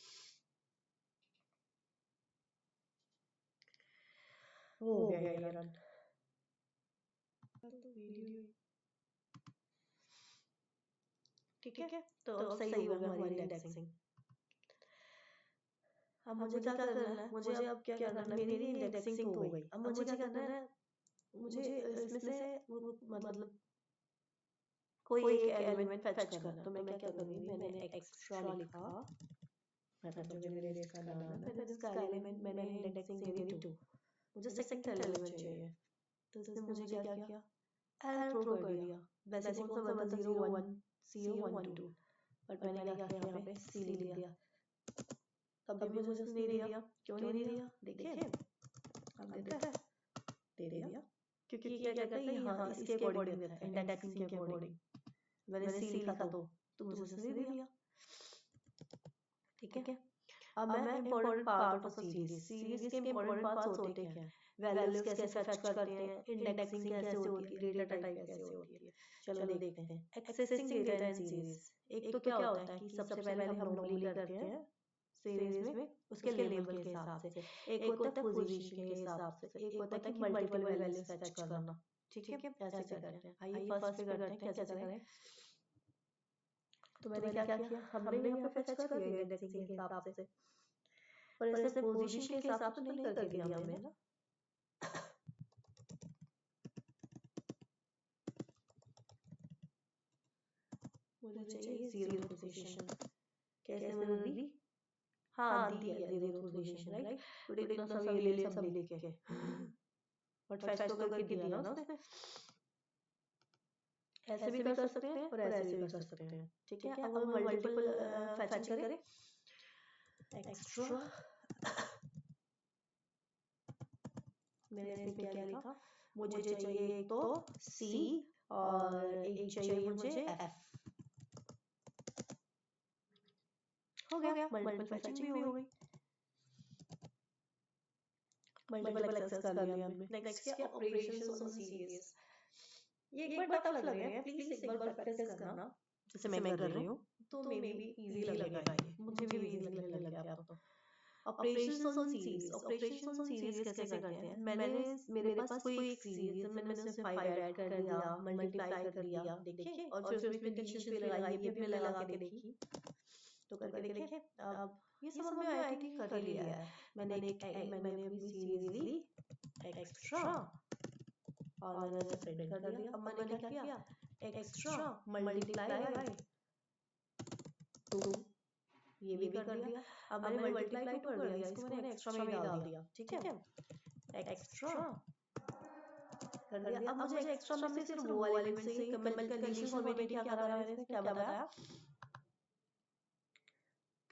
वो हो गया ये रन। ठीक है, तो अब सही हो गया हमारी इंडेक्सिंग। अब मुझे क्या करना है, मुझे अब क्या करना है, मेरी इंडेक्सिंग तो हो गई। अब मुझे क्या करना है, मुझे इसमें से मतलब कोई एक एलिमेंट फेच करना है। तो मैं क्या करूँगी, मैंने एक्स्ट्रा लिखा, मतलब जो मेरे लिस्ट का नाम है, फिर इसका एलिमेंट मैंने इंडेक्सिंग दे दी 2, मुझे सेकंड एलिमेंट चाहिए। तो इसने मुझे क्या किया, एरर थ्रो कर दिया। वैसे कौन सा बनता, 0 1 0 1 2, बट मैंने क्या किया, यहाँ पे C लिख दिया। तब भी मुझे उसने नहीं दिया, क्यों नहीं दिया, देखिए अब देता है, दे दिया, क्योंकि क्या कहता है यहाँ इसके अकॉर्डिंग देता है, इंडेक्सिंग के अकॉर्डिंग। मैंने C लिखा तो मुझे उसने दे दिया। ठीक है, अब मैं important part of series, series के इम्पोर्टेंट पार्ट्स होते क्या हैं, वैल्यूज कैसे फेच करते हैं, इंडेक्सिंग कैसे होती है, डेटा टाइप कैसे होती है। चलो देखते हैं एक्सेसिंग डेटा इन सीरीज। एक तो क्या होता है कि सबसे पहले हम नॉर्मली करते हैं सीरीज में उसके लेबल के हिसाब से, एक होता है पोजीशन के हिसाब से, एक होता है कि मल्टीपल वैल्यूज फेच करना। ठीक है, ऐसे करते हैं। आइए फर्स्ट पे करते हैं कैसे करें। तो मैंने क्या किया, हमने यहाँ पे फेच कर लिया इंडेक्सिंग के हिसाब से, पर इसे पोजीशन के हिसाब से नहीं करके दिया हमें ना। मुझे चाहिए जीरो पोजीशन। कैसे मैंने दी? हाँ दी है जीरो पोजीशन, राइट। तो इतना सब ये ले सब लेके बट फेच तो करके दिया ना उसने। ऐसे भी कर सकते हैं और ऐसे भी कर सकते हैं। ठीक है, अब हम मल्टीपल फेचिंग करें। एक्स्ट्रा मैंने इसमें क्या लिखा, मुझे चाहिए एक तो C और एक चाहिए मुझे F। हो गया, मल्टीपल फेचिंग भी हो गई, मल्टीपल एक्सेस कर लिया हमने। नेक्स्ट क्या, ऑपरेशंस ऑन सीरीज। ये एक बार टफ लग रहे हैं, प्लीज एक बार प्रैक्टिस करना जैसे मैं कर रही हूँ, तो मे बी इजी लगेगा ये, मुझे भी इजी लगने लग गया अब तो। Operations on series, operations on series कैसे करते हैं। मैंने मेरे पास कोई एक सीरीज है, मैंने उसमें 5 ऐड कर दिया, मल्टीप्लाई कर दिया, देखिए, और फिर उसमें कंडीशंस भी लगाई, ये भी हमने लगा के देखी, तो करके देखे। अब ये समझ में आया कि कर ही लिया है। मैंने मैंने अपनी सीरीज ली एक्स्ट्रा और मैंने उसे प्रिंट कर दिया। अब मैंने क्या किया, एक्स्ट्रा मल्टीप्लाई बाय 2, ये भी कर दिया। अब मैंने मल्टीप्लाई टू कर दिया, इसको मैंने एक्स्ट्रा में ही डाल दिया। ठीक है, एक्स्ट्रा कर दिया। अब मुझे एक्स्ट्रा में से सिर्फ वो एलिमेंट से ही कंडीशन फॉर्मेटिंग क्या करा मैंने इसमें, क्या बताया,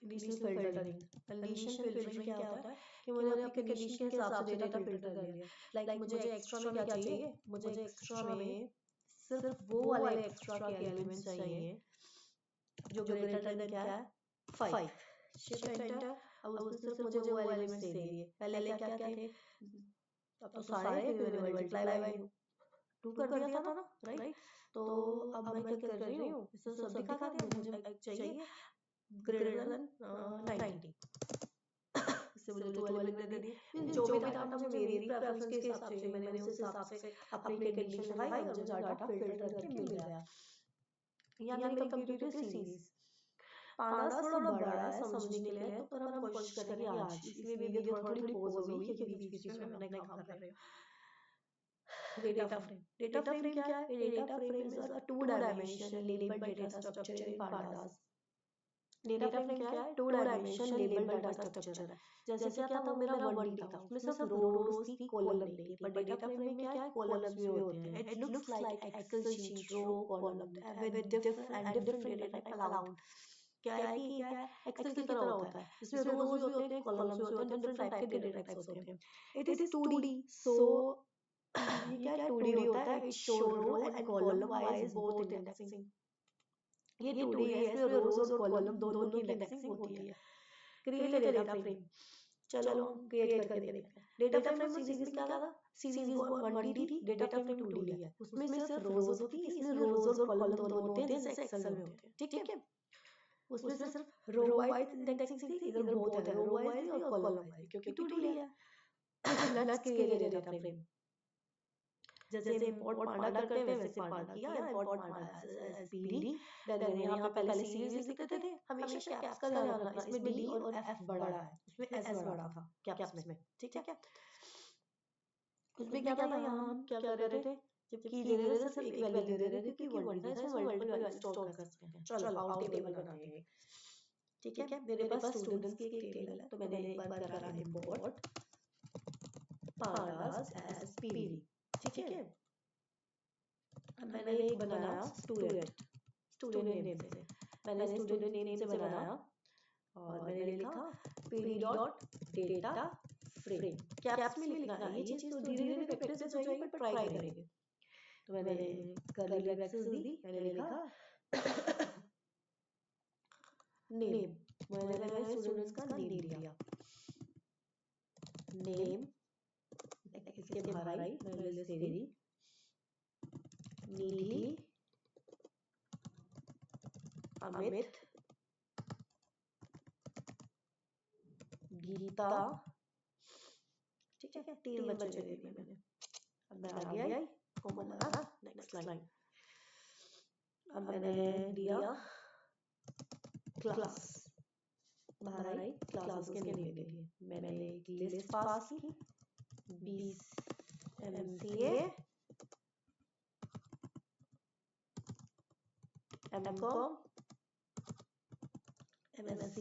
कंडीशनल फिल्टरिंग। कंडीशन फिल्टरिंग क्या होता है कि मैंने अपनी कंडीशन के हिसाब से डेटा फिल्टर कर लिया। लाइक मुझे एक्स्ट्रा में क्या चाहिए, मुझे एक्स्ट्रा में सिर्फ वो वाले एक्स्ट्रा के एलिमेंट्स चाहिए जो ग्रेटर देन क्या है 5। शिफ्ट एंटर, अब उसमें सिर्फ मुझे वो एलिमेंट्स दे दिए। पहले क्या क्या थे, अब तो सारे, फिर मैंने मल्टीप्लाई बाय 2 कर दिया था ना, राइट। तो अब मैं क्या कर रही हूँ, इसमें सब दिखा दिया, मुझे चाहिए ग्रेटर देन 90। इससे मुझे 2 एलिमेंट दे दिए। जो भी था मुझे मेरी प्रेफरेंस के हिसाब से, मैंने उस हिसाब से अपनी कंडीशन लगाई और मुझे डाटा फिल्टर करके मिल गया। यहाँ मेरी कंप्लीट होती है सीरीज। पांडास थोड़ा बड़ा है समझने के लिए, तो पर हम कोशिश करेंगे आज, इसलिए वीडियो थोड़ी पॉज होगी क्योंकि बीच बीच में मैं अपने काम कर रही हूँ। डेटा फ्रेम, डेटा फ्रेम क्या है, data frame is a 2 dimension labelled data structure in pandas. Data frame क्या है, 2 डायमेंशन लेबल्ड डाटा स्ट्रक्चर है। जैसे क्या था, वो मेरा 1D था, उसमें सिर्फ रोज थी, कॉलम नहीं थी। पर डेटा फ्रेम में क्या है, कॉलम्स भी होते हैं। It looks like Excel sheet, row column with different data type allowed. क्या है कि क्या है, एक्सेल की तरह होता है, जिसमें रोज भी होते हैं, कॉलम्स भी होते हैं, डिफरेंट टाइप के डेटा टाइप्स होते हैं। इट इज 2D, सो ये क्या है, 2D होता है। It show row and column wise both indexing. ये 2D है, इसमें रोज और कॉलम दोनों की इंडेक्सिंग होती है। क्रिएट अ डेटा फ्रेम, चलो क्रिएट करके देखते हैं। डेटा फ्रेम और सीरीज में क्या था, सीरीज 1D थी, डेटा फ्रेम 2D है। उसमें सिर्फ रोज होती थी, इसमें रोज और कॉलम दोनों होते हैं जैसे एक्सेल में होते हैं। ठीक है, उसमें सिर्फ रो वाइज इंडेक्सिंग थी, इधर बोथ है, रो वाइज भी और कॉलम वाइज भी, क्योंकि 2D है। Let's create a data frame. जैसे इंपोर्ट पांडा करते हैं वैसे पांडा किया, इंपोर्ट पांडा एज पीडी। देन यहाँ पे पहले सीरीज लिखते थे, हमेशा कैप्स का ध्यान रखना, इसमें डी और एफ बड़ा है, उसमें एस बड़ा था कैप्स में। ठीक है, उसमें क्या था, यहाँ हम क्या कर रहे थे, जब की दे रहे थे सिर्फ एक वैल्यू दे रहे थे क्योंकि 1D था, इसमें मल्टीपल वैल्यू स्टोर कर सकते हैं। चलो आउट टेबल बनाते हैं। ठीक है, मेरे पास स्टूडेंट्स की एक टेबल है, तो मैंने एक बार करा इंपोर्ट pandas as pd। ठीक है, मैंने एक बनाया स्टूडेंट, स्टूडेंट नेम से, मैंने स्टूडेंट नेम से बनाया और मैंने लिखा pd dot data frame. Caps में लिखना है, ये चीज तो धीरे धीरे प्रैक्टिस हो जाएगी, पर ट्राई करेंगे। तो मैंने कर्ली ब्रैकेट्स दी, मैंने लिखा नेम, मैंने स्टूडेंट्स का नेम दिया, नेम इसके बाहर आई लिस्ट तेरी निधि, अमित, गीता, ठीक है, 3 बच्चे दे दिए मैंने। अब मैं आगे आई, कॉमन आया नेक्स्ट लाइन। अब मैंने दिया क्लास, बाहर आई क्लास के नेम दे दिए। मैंने एक लिस्ट पास की 20 MCA, MCOM, MSc,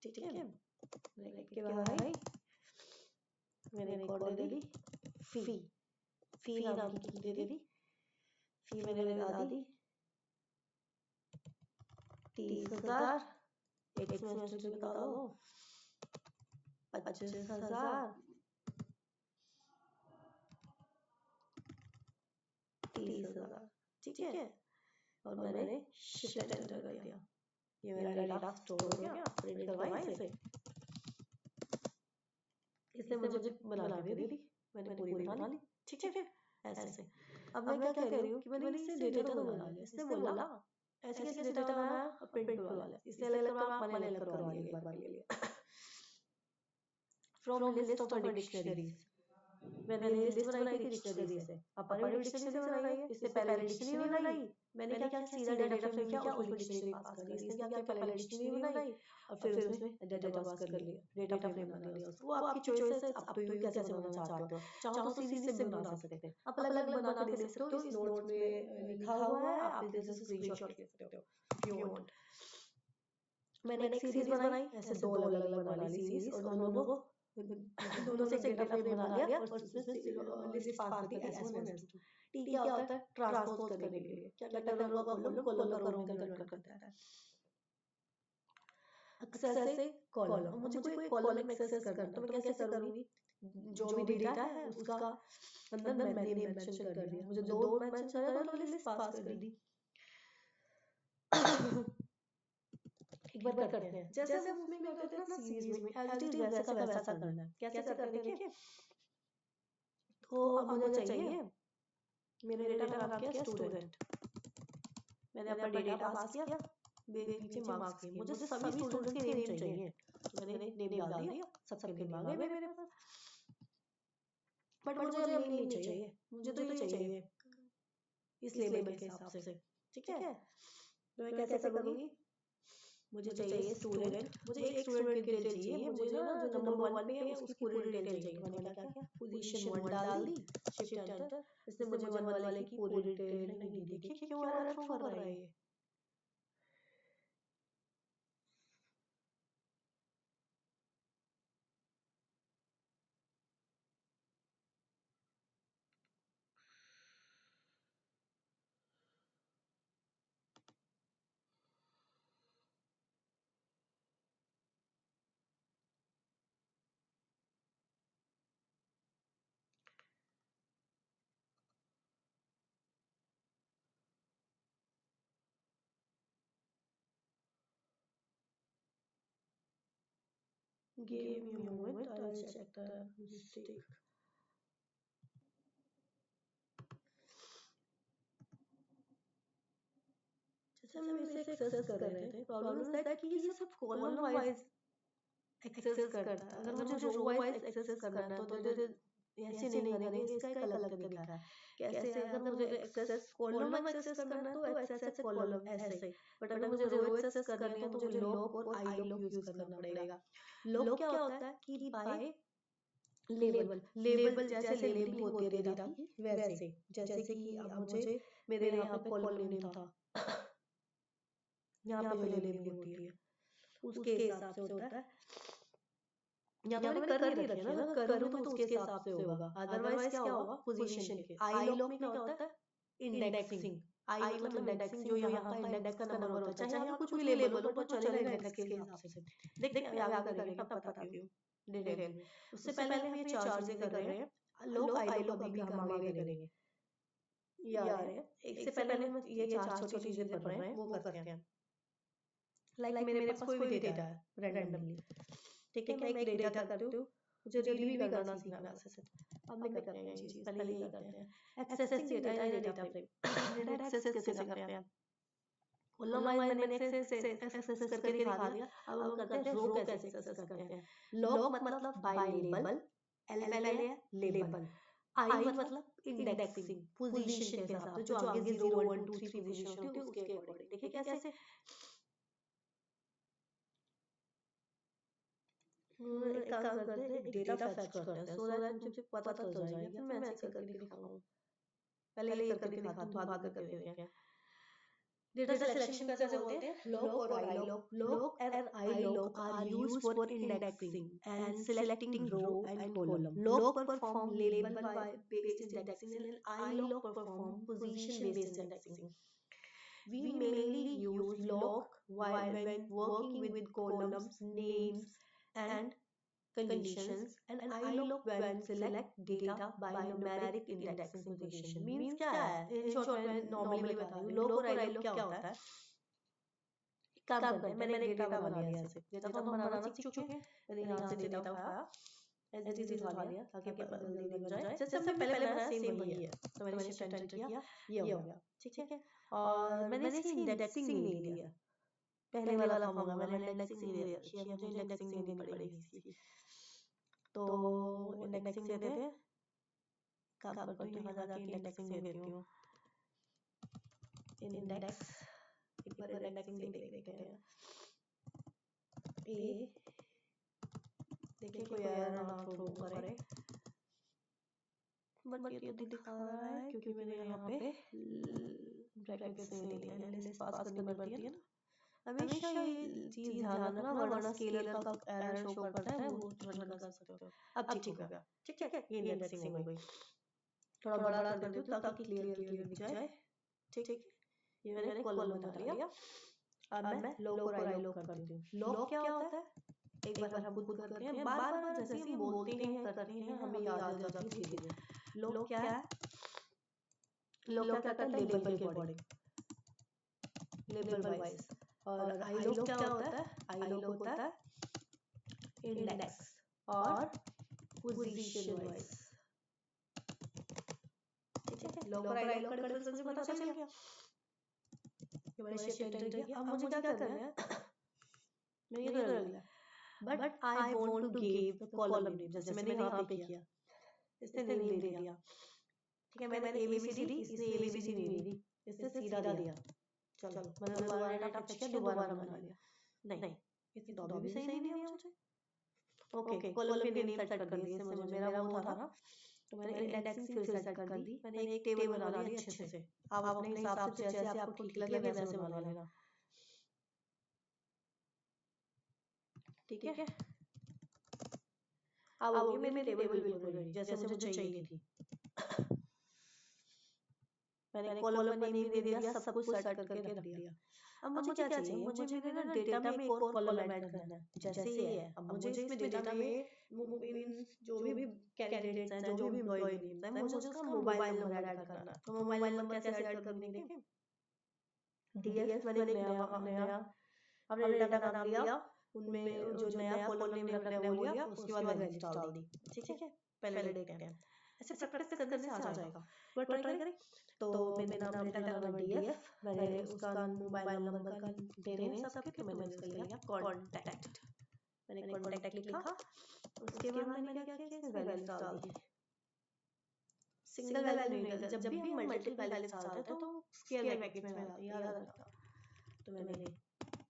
ठीक है। मैंने के बाहर आई, मैंने एक और दे दी फी नाम की दे दी। फी मैंने लगा दी 30,000, एक सेमेस्टर बता दो 25,000, 30,000, ठीक है। और मैंने शिफ्ट एंटर कर दिया। ये मेरा डेटा स्टोर हो गया। प्रिंट करवाएं इसे, इसने मुझे बना के दे दी, मैंने पूरी बना ली, ठीक है। ऐसे अब मैं क्या कह रही हूँ कि मैंने इससे डेटा तो बना लिया। इसने बोला ऐसे कैसे डेटा बनाया, प्रिंट करवा लिया। इससे अलग करवा, मैंने अलग करवा लिया एक बार के लिए। फ्रॉम लिस्ट ऑफ डिक्शनरीज, मैंने लिस्ट बनाई थी डिक्शनरी से। अपन भी डिक्शनरी से बनाई है। इससे पहले डिक्शनरी बनाई, मैंने क्या किया सीधा डेटा फ्रेम किया, उसमें डिक्शनरी पास कर दी। इसने क्या किया पहले डिक्शनरी बनाई और फिर उसमें डेटा पास कर लिया, डेटा फ्रेम बना दिया उसको। वो आपकी चॉइस है, अप टू यू कैसे बनाना चाहते हो। चाहो तो सीधी से बना सकते हैं, आप अलग अलग बना के दे सकते हो। इस नोट्स में लिखा हुआ है, आप इधर से स्क्रीनशॉट ले सकते हो इफ यू वांट। मैंने एक सीरीज बनाई, ऐसे 2 अलग अलग बना ली सीरीज और दोनों को दोनों से डेटा फ्रेम बना लिया और उसमें लिस्ट पास कर दी S1 S2। T क्या होता है, ट्रांसपोज करने के लिए। क्या करता है, रो का कॉलम को रो में कन्वर्ट करता है। एक्सेस से कॉलम, मुझे कोई कॉलम एक्सेस करना है तो मैं कैसे करूंगी, जो भी डेटा है उसका अंदर मैंने नेम मेंशन कर दिया। मुझे 2 मेंशन करना तो मैंने लिस्ट पास कर दी। एक बार करते हैं, जैसे हम उसमें करते थे ना सीरीज में, एज इट इज वैसे का वैसा करना है। कैसे करते हैं देखिए। तो अब मुझे चाहिए, मेरे डेटा का नाम क्या है, स्टूडेंट। मैंने अपना डेटा पास किया, नीचे मार्क्स किए। मुझे सभी स्टूडेंट्स के नेम चाहिए, तो मैंने नेम डाल दिया। सबके नेम आ गए मेरे पास। बट मुझे अब नेम नहीं चाहिए, मुझे तो ये चाहिए इस लेबल के हिसाब से, ठीक है। तो मैं कैसे करूंगी, मुझे चाहिए स्टूडेंट, मुझे एक स्टूडेंट की डिटेल चाहिए। मुझे ना जो नंबर 1 पे है उसकी पूरी डिटेल चाहिए। तो मैंने क्या किया, पोजीशन 1 डाल दी, शिफ्ट एंटर। इसने मुझे 1 वाले की पूरी डिटेल नहीं दी। देखिए क्यों एरर थ्रो कर रहा है ये। Give me a moment, I'll check the mistake. जैसे हम इसे एक्सेस कर रहे थे, प्रॉब्लम इज दैट कि ये सब कॉलम वाइज एक्सेस करता है। अगर मुझे रो वाइज एक्सेस करना है तो मुझे ऐसे नहीं करेंगे, इसका एक अलग तरीका है। कैसे, अगर मुझे एक्सेस कॉलम एक्सेस करना है तो एक्सेस कॉलम ऐसे, बट अगर मुझे रो एक्सेस करना है तो मुझे लॉक और आई लॉक यूज करना पड़ेगा। लॉक क्या होता है कि बाय लेबल जैसे लेबलिंग होती है डेटा की, वैसे जैसे कि अब मुझे मेरे यहाँ पे कॉलम नेम था, यहाँ पे जो लेबलिंग होती है उसके हिसाब से होता है। यहाँ तो मैंने कर नहीं रखी है ना, अगर करूँ तो उसके हिसाब से होगा। अदरवाइज क्या होगा, पोजीशन के। आई लॉक में क्या होता है, इंडेक्सिंग। आई मतलब इंडेक्सिंग, जो यहाँ का इंडेक्स का नंबर होता है। चाहे यहाँ कुछ भी लेबल हो बट चलेगा इंडेक्स के हिसाब से। देखते हैं आगे करेंगे तब बताती हूँ डिटेल में। उससे पहले हम ये 4 चीजें कर रहे हैं। लॉक आई लॉक अभी हम आगे करेंगे। ये आ रहे हैं, एक से पहले हम ये 4 छोटी चीजें पढ़ रहे हैं, वो करते हैं। लाइक मेरे पास कोई भी डेटा है रैंडमली, ठीक है। मैं एक डेटा करती हूँ मुझे रीड भी करना सीखना है अच्छे से। अब मैं करते हैं ये चीज, पहले ये करते हैं एक्सेसिंग डेटा इन डेटा फ्रेम। डेटा एक्सेस कैसे करते हैं? कॉलम वाइज मैंने एक्सेस करके दिखा दिया। अब हम करते हैं रो कैसे एक्सेस करते हैं। लॉक मतलब बाय लेबल, एल पहले है लेबल, आई मतलब इंडेक्सिंग पोजीशन के हिसाब से, जो आगे 0 1 2 3 पोजीशन होती है उसके अकॉर्डिंग। देखिए कैसे एक काम करते हैं, एक डेटा फेच करते हैं सो दैट मुझे पता चल जाएगा। फिर मैं ऐसे करके दिखाऊंगा, पहले ये करके दिखाता हूँ, बाद में करके देखते हैं। डेटा सिलेक्शन कैसे बोलते हैं? लॉक और आई लॉक। लॉक और iloc are used for indexing and selecting row and column. Loc perform label based indexing and I lock perform position based indexing. We mainly use lock when working with columns, names and conditions, and I lock when select data by numeric indexing position. Means क्या है? In short मैं normally बता रही हूँ, lock और I lock क्या होता है? काम करते हैं, मैंने एक डेटा बना लिया ऐसे, डेटा तो हम बनाना सीख चुके हैं। मैंने यहाँ से डेटा उठाया, एज इट इज उठा लिया ताकि जल्दी बन जाए। जैसे हमने पहले बनाया सेम वही है, तो मैंने शिफ्ट एंटर किया, ये हो गया, ठीक है। और मैंने इसकी इंडेक्सिंग नहीं ली है, पहले वाला फॉर्म होगा, मैंने इंडेक्सिंग नहीं रखी है, मुझे इंडेक्सिंग देनी पड़ेगी इसकी। तो इंडेक्सिंग देते हैं, काम करती हूँ, यहाँ जाके इंडेक्सिंग देती हूँ। इंडेक्स एक बार इंडेक्सिंग देख लेते हैं। ए देखिए कोई एरर ना थ्रो करे, बट ये तो दिखा रहा है क्योंकि मैंने यहाँ पे ब्रैकेट्स नहीं दिए हैं, लिस्ट पास करनी पड़ती है ना। हमेशा ये चीज ध्यान रखना, वरना स्केलर का एरर शो करता है, वो रन कर सकते हो। अब ठीक हो गया, ठीक है, ये इंडेक्सिंग हो गई। थोड़ा बड़ा कर देती हूँ ताकि क्लियर दिख जाए, ठीक है। ये मैंने कॉलम बना लिया। अब मैं लॉक और आई लॉक करती हूँ। लॉक क्या होता है? एक बार हम खुद करते हैं, बार बार जैसे ही हम बोलते हैं करते हैं हमें याद आ जाती है चीजें। लॉक क्या है? लॉक क्या करता है? लेबल के अकॉर्डिंग, लेबल वाइज। और आई लॉक क्या होता है? आई लॉक होता है इंडेक्स और पोजीशन वाइज, ठीक है। लॉक और आई लॉक का डिफरेंस मुझे पता चल गया। ये मैंने शिफ्ट एंटर किया। अब मुझे क्या करना है? मैं ये कर लिया, but I want to give the column name, जैसे मैंने यहाँ पे किया, इसने नेम दे दिया, ठीक है। मैंने ABCD, इसने ABCD नहीं दी, इसने सीधा दिया। चलो मैंने दोबारा डेटा फेच किया, दोबारा बना लिया, नहीं इसने तो भी सही नहीं दिया मुझे। ओके, कॉलम के नेम सेट कर दिए, इससे मुझे मेरा वो था ना, तो मैंने इंडेक्सिंग फिर सेट कर दी। मैंने एक टेबल बना ली अच्छे से। आप अपने हिसाब से जैसे आपको ठीक लगे वैसे बना लेना, ठीक है। अब होगी मेरी टेबल बिल्कुल रेडी जैसे मुझे चाहिए थी। मैंने कॉलम का नेम दे दिया, सब कुछ सेट करके रख दिया। अब मुझे क्या चाहिए? मुझे मेरे ना डेटा में एक और कॉलम ऐड करना है, जैसे ये है। अब मुझे इसमें डेटा में जो भी कैंडिडेट्स हैं, जो भी एम्प्लॉय नेम्स हैं, मुझे उसका मोबाइल नंबर ऐड करना है। तो मोबाइल नंबर कैसे ऐड करूंगी? देखें, DS मैंने एक नया अपने डेटा का नाम दिया, उनमें जो नया कॉलम नेम रखना है वो लिया, उसके बाद वैल्यूज डाल दी, ठीक है। पहले देखते हैं, ऐसे प्रैक्टिस करने से आ जाएगा। वो ट्राई करें। तो मैंने नाम डेटा का नाम है DF, मैंने उसका मोबाइल नंबर का देने हैं सबके, तो मैंने उसका लिया कॉन्टैक्ट। मैंने कॉन्टैक्ट लिखा, उसके बाद मैंने क्या किया, इसमें वैल्यूज डाल दी। सिंगल वैल्यू नहीं डाल, जब भी हम मल्टीपल वैल्यूज डालते हैं तो स्क्वायर ब्रैकेट्स में डालते हैं, याद रखना। तो मैंने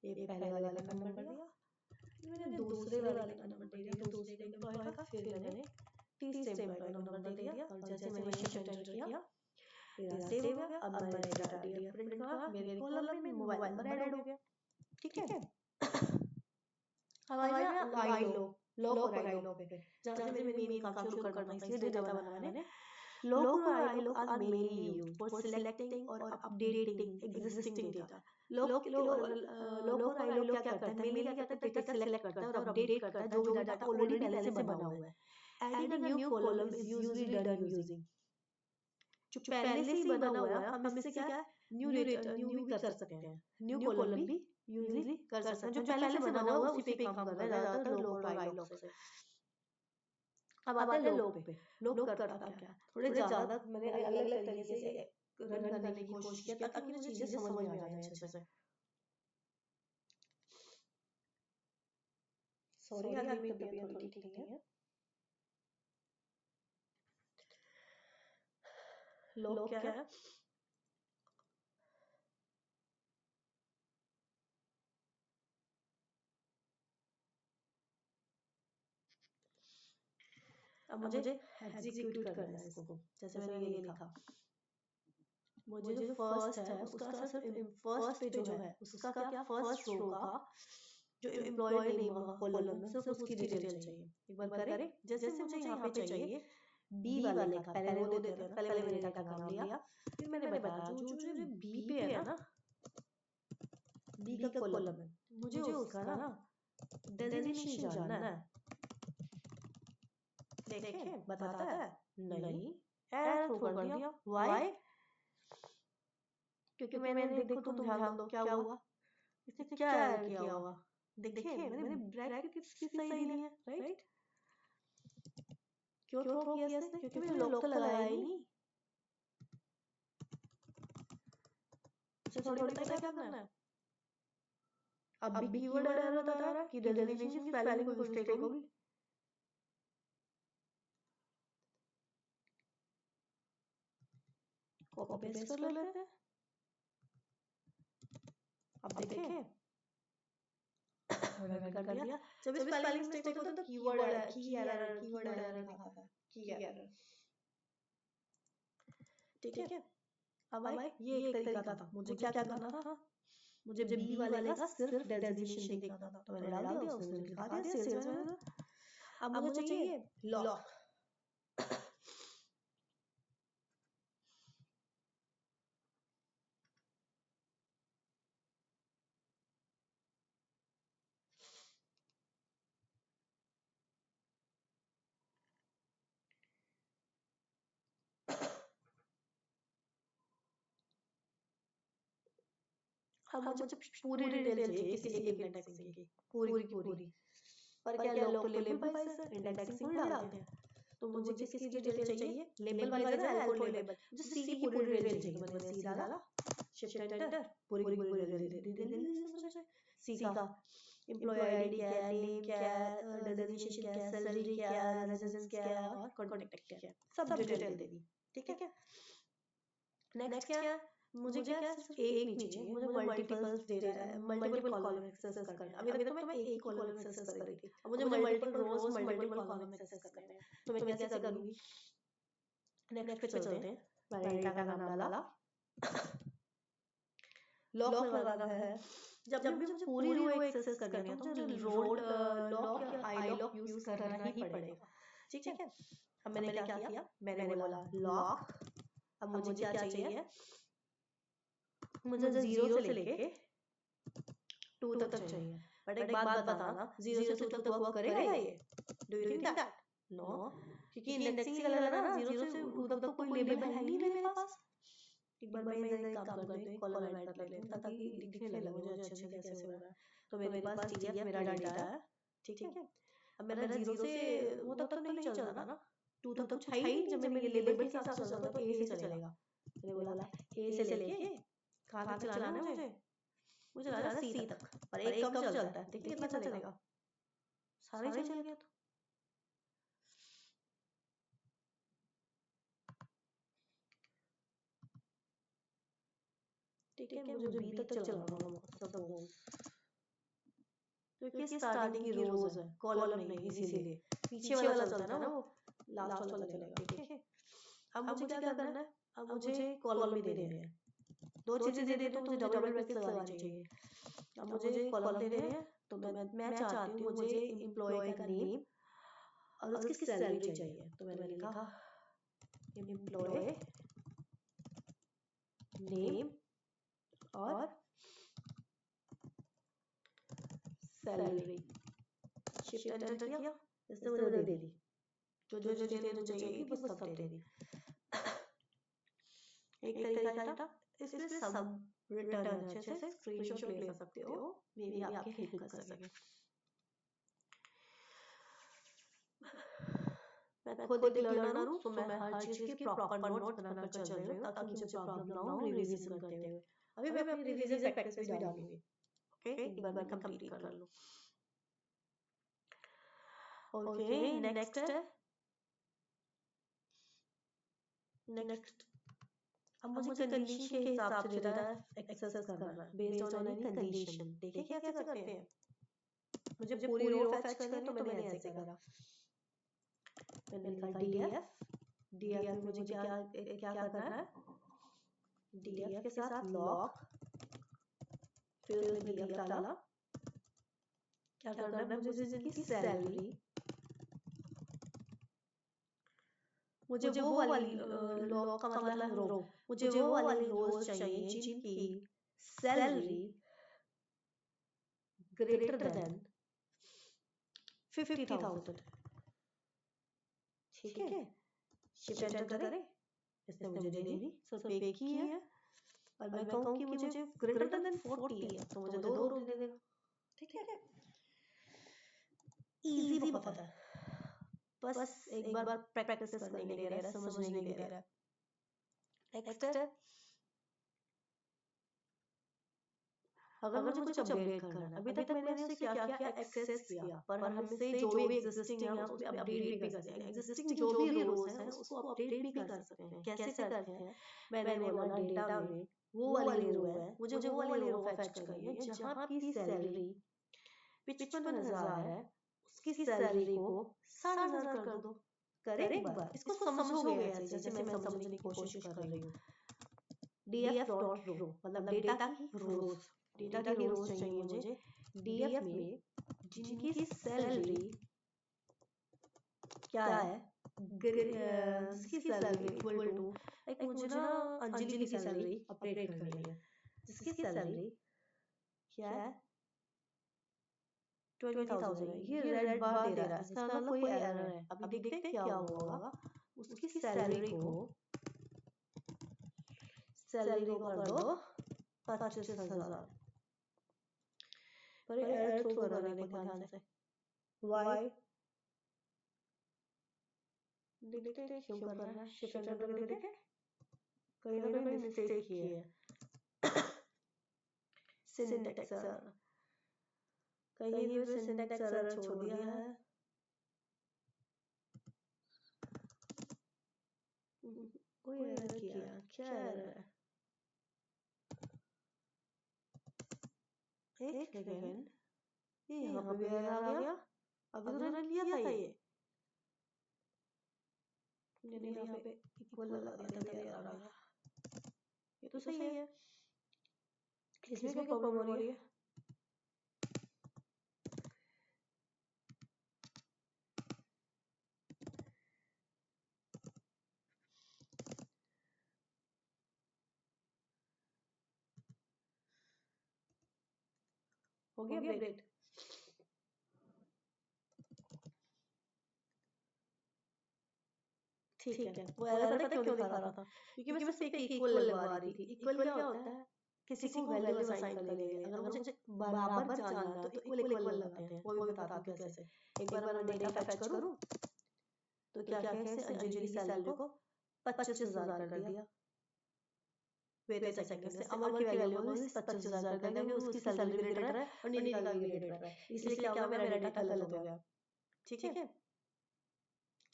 ये पहले वाले का नंबर दिया, मैंने दूसरे वाले का नंबर दे दिया, दूसरे एम्प्लॉय का, फिर मैंने तीसरे एम्प्लॉय का नंबर दे दिया। और जैसे मैंने शिफ्ट एंटर किया, मेरा सेव हो गया। अब मैंने डेटा DF प्रिंट करा, मेरे कॉलम में मोबाइल नंबर ऐड हो गया, ठीक है। अब आया आई लॉक और आई लॉक पे, जहाँ से मेरे मेन काम शुरू करना था, इसलिए डेटा बनाया मैंने। लॉक और iloc are mainly used for selecting और अपडेटिंग एग्जिस्टिंग डेटा। लॉक और आई लॉक क्या करता है? मेनली क्या करता है? डेटा सिलेक्ट करता है और अपडेट करता है जो भी डाटा ऑलरेडी पहले से बना हुआ है। Adding a new column is usually done using, जो पहले से ही बना हुआ है हम इससे क्या है, न्यू भी कर सकते हैं, न्यू कॉलम भी यूजली कर सकते हैं। जो पहले से बना हुआ है उसी पे काम कर रहा है ज्यादातर लॉक और आई लॉक से। अब आते हैं लोग पे। लोग करता क्या, थोड़े ज्यादा मैंने अलग अलग तरीके से रन करने की कोशिश किया ताकि मुझे चीजें समझ में आ जाए अच्छे से। सॉरी आज मेरी तबीयत थोड़ी ठीक नहीं है। लोग क्या है, अब मुझे एग्जीक्यूट करना है इसको। जैसे मैंने ये लिखा, मुझे जो फर्स्ट है उसका सिर्फ फर्स्ट पे जो है उसका क्या, फर्स्ट रो का जो एम्प्लॉय नेम कॉलम है सिर्फ उसकी डिटेल चाहिए। एक बार करें, जैसे मुझे यहाँ पे चाहिए बी वाले का, पहले वो देते हैं ना, पहले मैंने डेटा का नाम लिया, फिर मैंने बताया जो जो बी पे है ना, बी का कॉलम है, मुझे उसका ना डेजिग्नेशन जानना है। देखें बताता है नहीं, एरर थ्रो कर दिया। व्हाई? क्योंकि मैंने देखो तुम ध्यान दो क्या हुआ, इसने क्या एरर किया होगा। देखिए मैंने ब्रैकेट्स की सही दी है, राइट? क्यों थ्रो किया इसने? क्योंकि मैंने लॉक तो लगाया ही नहीं। इसे थोड़ी पता क्या करना है। अब भी कीवर्ड एरर बता रहा है कि डेजिग्नेशन की स्पेलिंग में कोई मिस्टेक होगी। कॉपी पेस्ट कर लेते हैं। अब देखें रन कर दिया। जब स्पेलिंग मिस्टेक होता है तो कीवर्ड एरर दिखाता है, की एरर। ठीक है, अब भाई ये एक तरीका था। मुझे क्या करना था, मुझे बी वाले का सिर्फ डेजिग्नेशन देखना था, तो मैंने डाल दिया, उसने दिखा दिया सेल्स मैनेजर। अब मुझे चाहिए लॉक। अब मुझे पूरी डिटेल चाहिए किसी एक इंडेक्सिंग की, पूरी की पूरी। पर क्या लोग तो लेबल वाइज है, इंडेक्सिंग थोड़ी डालते हैं। तो मुझे किसकी डिटेल चाहिए, लेबल वाइज है ना, अल्फो लेबल। मुझे सी की पूरी डिटेल चाहिए, तो मैंने सी डाला, शिफ्ट एंटर, पूरी की पूरी डिटेल दी मुझे। सी का एम्प्लॉय आईडी क्या है, नेम क्या है, डेजिग्नेशन क्या है, सैलरी क्या है, रेजिडेंस क्या है और कॉन्टैक्ट क्या है, सब डिटेल दे दी। ठीक है, नेक्स्ट क्या है, मुझे क्या सिर्फ एक नहीं चाहिए, मुझे मल्टीपल्स दे रहा है, मल्टीपल कॉलम एक्सेस करना है। अभी तक तो मैं एक ही कॉलम एक्सेस कर रही थी, अब मुझे मल्टीपल रोज मल्टीपल कॉलम एक्सेस करने हैं। तो मैं कैसे करूंगी, नेक्स्ट पे चलते हैं। मैंने डेटा का नाम डाला, लॉक लगाना है। जब भी मुझे पूरी रो एक्सेस करनी है तो मुझे रोड लॉक या आई लॉक यूज करना ही पड़ेगा। ठीक है, अब मैंने क्या किया, मैंने बोला लॉक। अब मुझे क्या चाहिए, मुझे 0 से लेके 2 तक चाहिए। बट एक बात बताना, 0 से 2 तक वर्क करेगा ये? Do you think that? No, क्योंकि इंडेक्सिंग ही अलग है ना, 0 से 2 तक तो कोई लेबल है ही नहीं मेरे पास। एक बार मैं इधर एक काम करते हैं, कॉलम ऐड कर लेते हैं ताकि दिखने लगे मुझे अच्छे से कैसे हो रहा है। तो मेरे पास TF मेरा डेटा है, ठीक है। अब मेरा 0 से वो तक तो नहीं चलता ना, 2 तक कुछ है ही नहीं। जब मैंने ये लेबल के हिसाब से चलता तो A से चलेगा। मैंने बोला A से लेके कहाँ तक चलाना है मुझे, मुझे चलाना है C तक। पर एक कम चलता है, देखिए कितना चलेगा, सारा ही चल गया। तो ठीक है, मुझे B तक चलाना होगा सपोज। तो ये स्टार्टिंग की रोज है, कॉलम नहीं, इसीलिए पीछे वाला चलता है ना, वो लास्ट वाला चलेगा। ठीक है, अब मुझे क्या करना है, अब मुझे कॉलम भी देने हैं। दो चीजें दे दे तो मुझे डबल ब्रैकेट्स लगानी चाहिए। अब मुझे कॉलम देने हैं, तो मैं चाहती हूँ मुझे एम्प्लॉय का नेम और उसकी सैलरी चाहिए। तो मैंने लिखा एम्प्लॉय नेम और सैलरी, शिफ्ट एंटर किया, इसने मुझे दे दी जो जो डिटेल मुझे चाहिए थी, वो सब दे दी। एक तरीका था, इसमें सब रिटर्न अच्छे से स्क्रीनशॉट ले सकते हो, मे बी आपके हेल्प कर सके। मैं खुद एक लर्नर हूँ, तो मैं हर चीज की प्रॉपर नोट्स बनाकर चल रही हूँ ताकि मुझे प्रॉब्लम ना हो रिवीजन करते हुए। अभी मैं अपनी रिवीजन प्रैक्टिस भी डालूंगी। ओके, एक बार मैं कंप्लीट कर लूँ। ओके, नेक्स्ट है नेक्स्ट। अब मुझे कंडीशन के हिसाब से डेटा एक्सेस करना है बेस्ड ऑन एनी कंडीशन। देखिए कैसे करते हैं। मुझे पूरी रो फैच करनी है तो मैंने ऐसे करा। मैंने लिखा डीएफ में मुझे क्या करना है, डीएफ के साथ लॉक, फिर उसमें डीएफ डाला। क्या करना है मुझे जिनकी सैलरी, मुझे वो वाली लॉक का मतलब है रो, मुझे वो वाली रोज चाहिए जिनकी सैलरी ग्रेटर देन 50,000। ठीक है, शिफ्ट एंटर करें। इसने मुझे दे दी सिर्फ एक ही है, और मैं कहूँ कि मुझे ग्रेटर देन 40 है तो मुझे 2 रो दे देगा। ठीक है, इजी बहुत है, बस एक बार प्रैक्टिस करने के लिए, समझने के लिए। नेक्स्ट है, अगर मुझे कुछ अपडेट करना है, अभी तक मैंने उससे क्या क्या एक्सेस किया, पर हम इससे जो भी एग्जिस्टिंग है उसमें अपडेट भी कर सकते हैं। एग्जिस्टिंग जो भी रोज है उसको अपडेट भी कर सकते हैं। कैसे करते हैं, मैंने बोला डेटा में वो वाली रो है, मुझे वो वाली रो फैच करनी है जहाँ की सैलरी 55,000 है, उसकी सैलरी को 60,000 कर दो। करे एक बार, इसको समझोगे ऐसे जैसे मैं समझने की कोशिश कर रही हूँ। df डॉट रो मतलब डेटा की रोज, डेटा की रोज चाहिए मुझे। डीएफ में जिनकी सैलरी क्या है, जिसकी सैलरी इक्वल टू, एक मुझे ना अंजलि की सैलरी अपडेट करनी है, जिसकी सैलरी क्या है 20,000 है। ये रेड बार दे रहा है, इसका मतलब कोई एरर है। अभी देखते हैं क्या होगा। उसकी सैलरी को कर दो 25,000। पर एरर थ्रो कर रहा है, देखो ध्यान से। वाई देखते हैं क्यों कर रहा है। शिफ्ट एंटर करके देखें, कहीं ना कहीं मिस्टेक की है। सिंटैक्स एरर, कहीं भी सिंटैक्स एरर छोड़ दिया है। कोई एरर किया, क्या एरर है? एक सेकेंड, ये यहाँ पे भी एरर आ गया। अभी तो रन किया था ये, मैंने यहाँ पे इक्वल लगा दिया था, तभी एरर आ गया। ये तो सही है, इसमें क्या प्रॉब्लम हो रही है? हो गया अपडेट। ठीक है, वो एरर पता क्यों दिखा रहा था? क्योंकि मैं सिर्फ एक इक्वल लगवा रही थी। इक्वल क्या होता है? किसी को वैल्यू असाइन करने के लिए। अगर मुझे बराबर जानना है तो इक्वल इक्वल लगाते हैं। वो भी बताती हूँ कैसे। एक बार मैं डेटा फैच करूँ तो क्या क्या है, अंजलि की सैलरी को 25,000 कर दिया। वेट अ सेकंड, से अमर की वैल्यू को 25,000 कर दिया क्योंकि उसकी सैलरी भी ग्रेटर है और नीनिका का भी ग्रेटर है। इसलिए क्या होगा, मेरा डेटा गलत हो गया। ठीक है,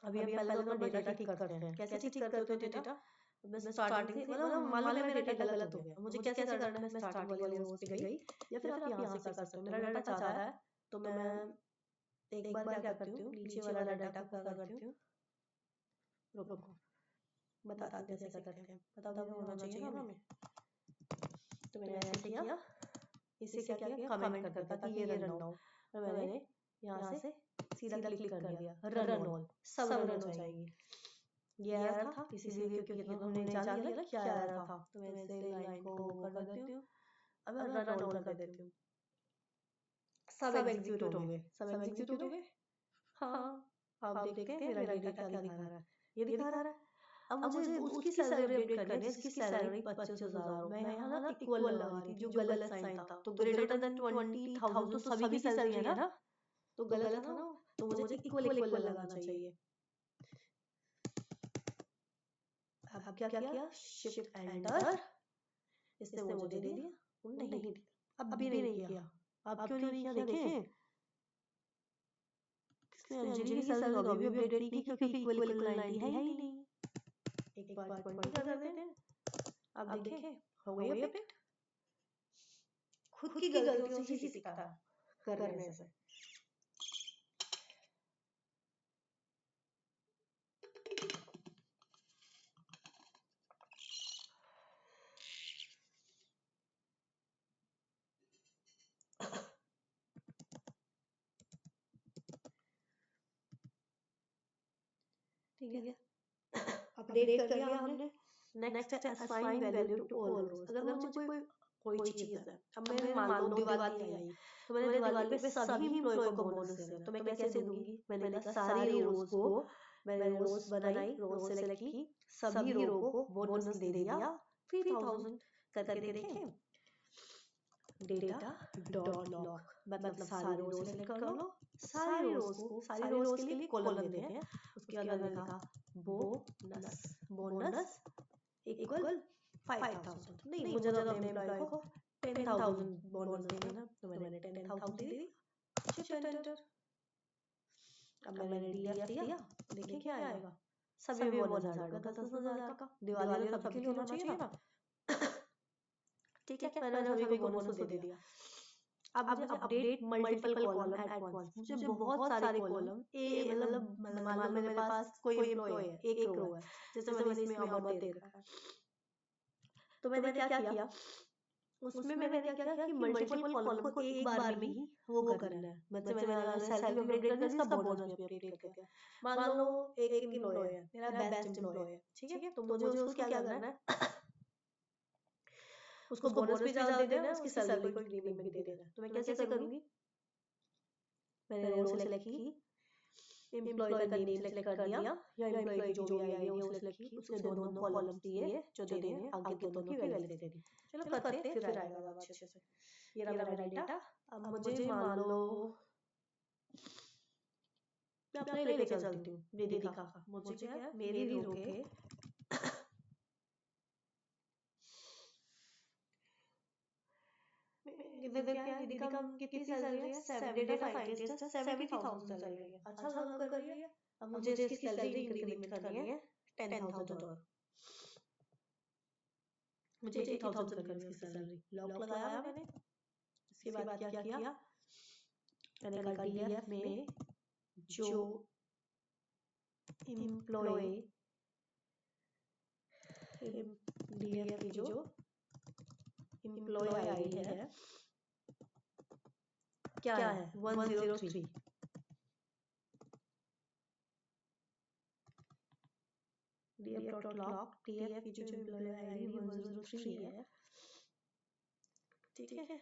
अभी हम पहले तो अपना डेटा ठीक करते हैं। कैसे ठीक करते हो डेटा? मैं स्टार्टिंग से मतलब मान लो मेरा डेटा गलत हो गया, मुझे कैसे करना है? मैं स्टार्टिंग वाली रोज पे गई या फिर आप यहाँ से कर सकते हो। मेरा डाटा चाह रहा है तो मैं एक बार क्या करती हूँ, नीचे वाला डाटा को क्या करती हूँ, रुको बताती हूँ कैसे करते हैं। पता भी होना चाहिए ना हमें। तो मैंने ऐसे किया, इसे क्या किया, कमेंट कर दिया ताकि ये रन हो। और मैंने यहाँ से सीधा क्लिक कर दिया, रन ऑल, सब रन हो जाएगी। ये एरर था, इसीलिए क्योंकि तो हमने जान लिया ना क्या एरर था। तो मैं इसे लाइन को कर देती हूँ। अब मैं रन ऑल कर देती हूँ। सब एग्जीक्यूट होंगे, सब एग्जीक्यूट होंगे। हाँ, आप देखते हैं मेरा डेटा क्या दिखा रहा है, ये दिखा रहा है। अब मुझे उसकी सैलरी अपडेट करनी है जिसकी सैलरी 25,000 हो। मैं यहाँ ना इक्वल लगा रही थी जो गलत साइन था। तो ग्रेटर देन 20,000 तो सभी की सैलरी है ना, तो गलत था ना, तो मुझे इक्वल इक्वल लगाना चाहिए। अब क्या किया, शिफ्ट एंटर, इसने मुझे दे दिया, नहीं दिया, अब भी नहीं किया। अब क्यों नहीं किया देखें, किसने अंजलि की सैलरी तो अभी भी अपडेट नहीं की क्योंकि इक्वल इक्वल 90 है ही नहीं। एक बार 20 कर देते हैं। अब देखें हो गई अपडेट। खुद की गलतियों से ही सीखता करने से। ठीक है, अपडेट कर लिया हमने। नेक्स्ट है असाइन वैल्यू टू ऑल रोज। अगर मुझे कोई चीज है, अब मैं मान लो दिवाली आई तो मैंने दिवाली पे सभी एम्प्लॉय को बोनस देना, तो मैं कैसे दूंगी, मैंने कहा सारी रोज को मैंने रोज बनाई, रोज सेलेक्ट की, सभी रो को बोनस दे दिया 3000 करके देखें। डेटा डॉट लॉक मतलब सारी रोज सेलेक्ट कर लो, सारी रोज के लिए कॉलम देते हैं। उसके बाद मैंने लिखा बोनस इक्वल 5000। नहीं, मुझे तो अपने एम्प्लॉय को 10,000 बोनस देना, तो मैंने 10,000 दे दी, शिफ्ट एंटर। अब मैंने डीएफ दिया, देखिए क्या आएगा, सभी में बोनस ऐड होगा 10,000 का। दिवाली तो सबके लिए होना चाहिए ना। ठीक है, मैंने सभी को बोनस दे दिया। अब मुझे update multiple column at once. मुझे बहुत सारे कॉलम मतलब मान लो मेरे पास कोई एम्प्लॉय है, एक रो है, जैसे मैंने इसमें अमर दे रखा है, तो मैंने क्या किया, उसमें मैंने क्या किया कि मल्टीपल कॉलम को एक बार में ही वो करना है। मतलब मैंने सैलरी अपडेट कर दी, उसका बोनस भी अपडेट कर दिया। मान लो एक एम्प्लॉय है, मेरा बेस्ट एम्प्लॉय है, ठीक है, तो मुझे उसको क्या करना है, उसको बोनस भी ज्यादा दे देना है, उसकी सैलरी को इंक्रीमेंट भी दे देना है। तो मैं कैसे करूंगी, मैंने रो सेलेक्ट की, एम्प्लॉय का नेम सेलेक्ट कर दिया या एम्प्लॉय की जो भी आईडी है वो सेलेक्ट की, उसने दोनों कॉलम्स दिए जो देने हैं, आगे दोनों की वैल्यू दे दी। चलो करते हैं, फिर आएगा जवाब अच्छे से। ये रहा मेरा डेटा। अब मुझे मान लो मैं अपना ही लेके चलती हूँ, वेदिका का। मुझे क्या है, मेरी रो के इधर क्या है, वेदिका कितनी सैलरी है, डेटा साइंटिस्ट है, 70,000 सैलरी है, अच्छा काम कर रही है। अब मुझे इसकी सैलरी इंक्रीमेंट करनी है 10,000 और, मुझे 80,000 करनी है इसकी सैलरी। लॉक लगाया मैंने। इसके बाद क्या किया, मैंने कहा डीएफ में जो एम्प्लॉय डीएफ की जो एम्प्लॉय आईडी है क्या है, 103। df.lock df की जो एम्प्लॉय आईडी 103 है, ठीक है।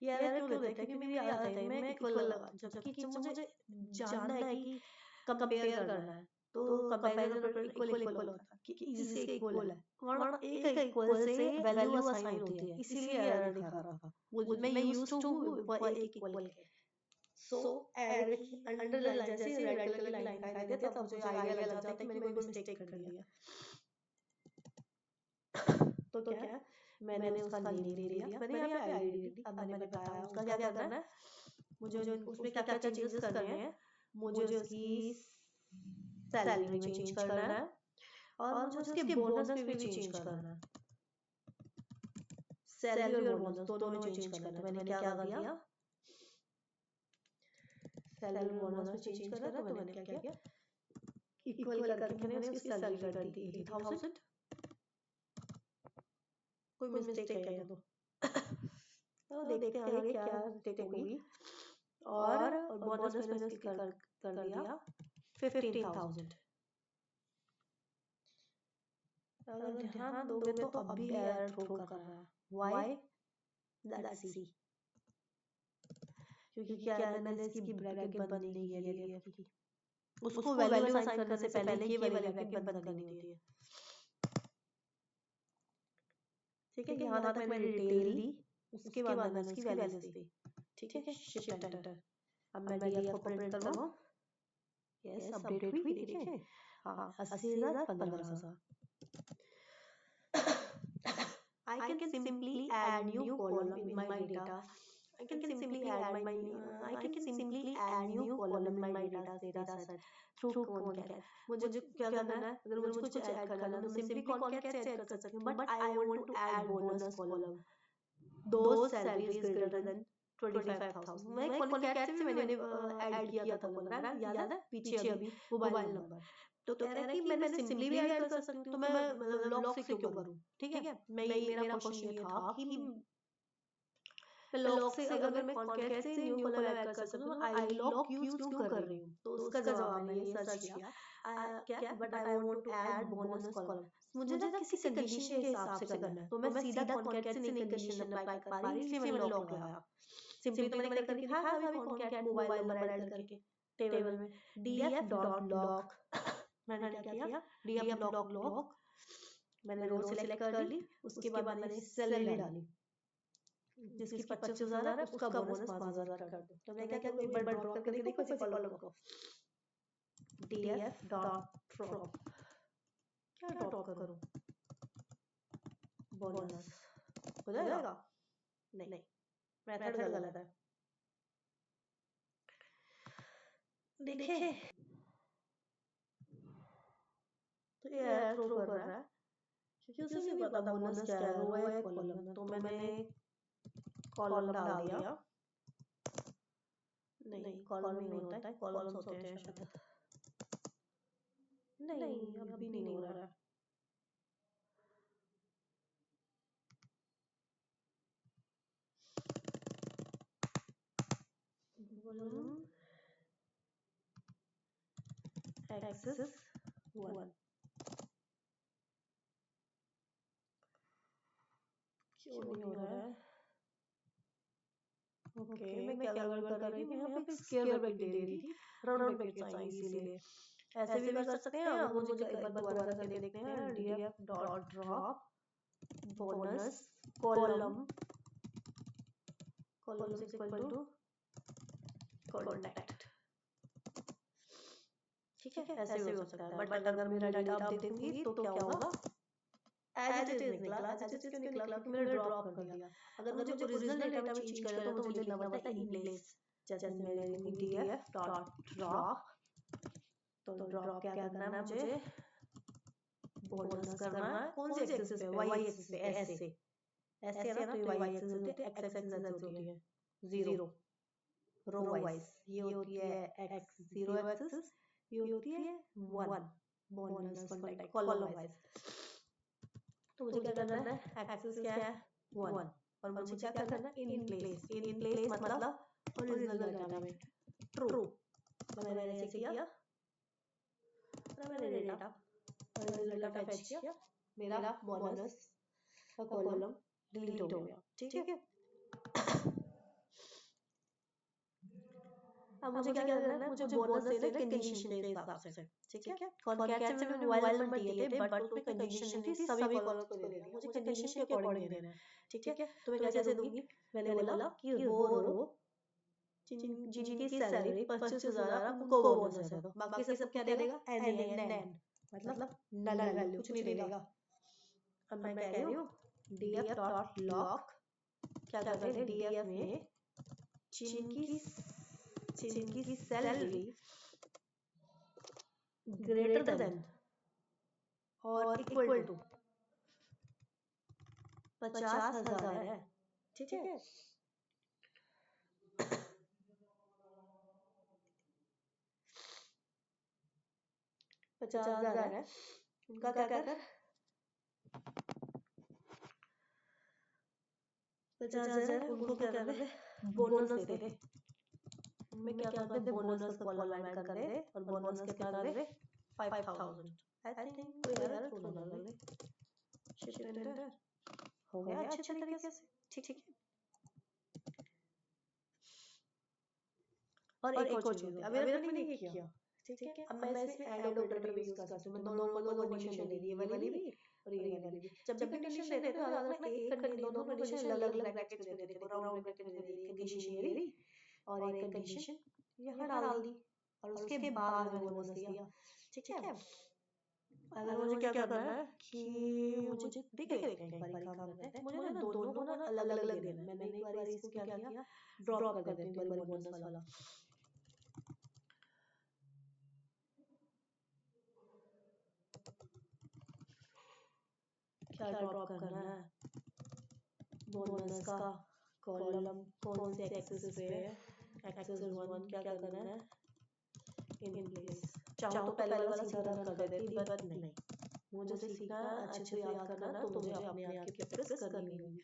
ये एरर क्यों देता है, क्योंकि मेरी आदत है मैं इक्वल लगा, जबकि जब मुझे जानना है कि कंपेयर करना है तो कंपैरिजन ऑपरेटर इक्वल इक्वल होता है कि इसके इक्वल है, वरना एक इक्वल से वैल्यू असाइन होती है, इसीलिए एरर दिखा रहा था। मैं यूज्ड टू हूं फॉर एक इक्वल के। सो एरर की अंडरलाइन जैसे रेड कलर की लाइन दिखाई देती है तब मुझे आइडिया लग जाता है कि मैंने कोई मिस्टेक कर दिया। तो क्या है, मैंने उसका नेम दे दिया, मैंने यहाँ पे आईडी दे दी। अब मैंने बताया उसका क्या करना है, मुझे उसमें क्या क्या चेंजेस करने हैं। मुझे उसकी सैलरी में चेंज करना है और मुझे उसके बोनस में भी चेंज करना है। सैलरी और बोनस दोनों में चेंज करना है। तो मैंने क्या कर दिया, सैलरी और बोनस में चेंज करा, तो मैंने क्या किया, इक्वल करके मैंने उसकी सैलरी कर दी 80,000। कोई मिस्टेक है ये तो तो देखते हैं आगे क्या मिस्टेक होगी। और बोनस मैंने उसकी कर दिया 15,000। अगर ध्यान दोगे तो अभी एरर थ्रो कर रहा है। Why, let's see. क्योंकि क्या है, मैंने इसकी ब्रैकेट बंद नहीं की है डीएफ की, उसको वैल्यू असाइन करने से पहले ये वाली ब्रैकेट बंद करनी होती है। ठीक है, यहाँ तक मैंने डिटेल दी, उसके बाद मैंने उसकी वैल्यूज दी। ठीक है, शिफ्ट एंटर। अब मैं डीएफ को प्रिंट करवाऊं, यस अपडेट हुई देखें। हाँ 80,000 15,000। I can simply add new column in my data. I can simply add my I can simply add new column in my data set through concat. मुझे क्या करना है, अगर मुझे कुछ ऐड करना है तो मैं simply concat से ऐड कर सकती हूँ, but I want to add bonus column. Those salaries greater than 25,000. मैं concat से भी मैंने ऐड किया था column, याद है पीछे अभी मोबाइल नंबर। तो कह रहा है कि मैंने सिंपली भी ऐड कर सकती हूँ, तो मैं लॉक से क्यों करूँ? ठीक है, मेरा क्वेश्चन ये था कि लॉक से अगर मैं कॉन्कैट से न्यू कॉलम ऐड कर सकती हूँ, आई लॉक यूज क्यों कर रही हूँ? तो उसका जवाब मैंने ये सर्च किया, क्या but I want to add bonus column. मुझे ना किसी कंडीशन के हिसाब से करना है, तो मैं सीधा कॉन्कैट से नहीं कंडीशन अप्लाई कर पा रही, इसलिए मैंने लॉक लगाया। सिंपली तो मैंने करके दिखाया था अभी कॉन्कैट मोबाइल नंबर ऐड करके टेबल में df डॉट लॉक। मैंने क्या किया, df लॉक लॉक, मैंने रो सिलेक्ट कर ली, उसके बाद मैंने सैलरी डाली जिसकी 25,000 है, उसका बोनस 5,000 कर दो। तो मैं क्या करूँ, एक बार ड्रॉप करके देखो इसी कॉलम को, df डॉट ड्रॉप। क्या ड्रॉप करूँ, बोनस हो जाएगा? नहीं, मेथड गलत है। देखे तो ये थ्रो कर रहा है क्योंकि उसे नहीं पता बोनस क्या है, रो है कॉलम। तो मैंने कॉलम डाल दिया। नहीं कॉलम नहीं होता है, कॉलम्स होते हैं शायद। नहीं अब भी नहीं हो रहा है। एक्सेस 1 क्यों नहीं हो रहा है? ओके मैं क्या गड़बड़ कर रही थी, मैं यहाँ पे स्क्वायर ब्रैकेट दे रही थी, राउंड ब्रैकेट्स आएंगी इसीलिए। ऐसे भी कर सकते हैं, अगर मुझे एक बार दोबारा करके देखते हैं, df dot drop bonus column column is equal to contact. ठीक है, ऐसे भी हो सकता है, बट अगर मेरा डेटा आप देखूंगी तो क्या होगा, एज इट इज निकला। एज इट इज क्यों निकला, क्योंकि मैंने ड्रॉप कर दिया। अगर मुझे ओरिजिनल डेटा में चेंज करना है तो मुझे लिखना पड़ता है इन प्लेस। जैसे मैं लिखूंगी df डॉट ड्रॉप, तो ड्रॉप क्या करना है मुझे, बोनस करना है। कौन से एक्सिस पे, वाई एक्सिस पे, ऐसे ऐसे है ना, तो ये वाई एक्सिस होती है, एक्स एक्सिस होती है 0 रो वाइज, ये होती है एक्स 0 एक्सिस, ये होती है 1 बोनस कॉन्टैक्ट कॉलम वाइज। तो मुझे क्या करना है, एक्सिस क्या है 1 और मुझे क्या करना है इन प्लेस। इन प्लेस मतलब ओरिजिनल डाटा में ट्रू। मैंने ऐसे किया, मैंने डेटा ओरिजिनल डाटा फेच किया, मेरा बोनस का कॉलम डिलीट हो गया। ठीक है, अब मुझे क्या करना है, मुझे बोनस देना है कंडीशन के हिसाब से। ठीक है, कॉन्कैट से मैंने मोबाइल नंबर दिए थे, बट उसमें कंडीशन नहीं थी, सभी कॉलम्स को दे दिया। मुझे कंडीशन के अकॉर्डिंग देना है। ठीक है, तो मैं कैसे दूंगी, मैंने बोला कि वो रो जिनकी सैलरी 25,000 उनको बोनस दे दो, बाकी सब क्या देगा, एन मतलब नल वैल्यू, कुछ नहीं देगा। अब मैं कह रही हूँ df डॉट लॉक क्या कर रहे हैं, df में जिनकी सैलरी ग्रेटर देन और इक्वल टू 50,000 है। ठीक है, 50,000 है, उनका क्या कर 50,000 उनको क्या कर दे, बोनस दे दे। उनमें क्या कर दे, बोनस का कॉलम ऐड कर दे और बोनस कितना कर दे 5,000। आई थिंक कोई एरर थोड़ा ना कर दे, शिफ्ट एंटर हो गया अच्छे तरीके से। ठीक है, और एक और चीज, अभी मैंने ये किया। ठीक है, अब मैं इसमें एंड ऑपरेटर भी यूज कर सकती हूँ। मैं दोनों को दो कंडीशन दे दी, ये वाली भी और ये वाली भी। जब भी कंडीशन देते थे तो याद रखना, एक दोनों कंडीशन अलग अलग ब्रैकेट्स में देते थे, राउंड ब्रैकेट में दे दी। कंडीशन ये रही और एक कंडीशन यहाँ डाल दी। और उसके बाद मैंने बोनस लिया, ठीक है। अगर मुझे क्या करना है कि मुझे देखते हैं एक बार काम करते हैं, मुझे ना दोनों को ना अलग अलग देना है। मैंने एक बार इसको क्या किया, ड्रॉप कर देती हूँ एक बार बोनस वाला। क्या ड्रॉप करना है, बोनस का कॉलम कौन से एक्सेस पे है, एक्सेस 1 क्या करना है, इन प्लेस। चाहो तो पहले वाला सीधा रन कर देती, बट नहीं, मुझे सीखना अच्छे से याद करना, तो मुझे अपने आप की प्रैक्टिस करनी होगी,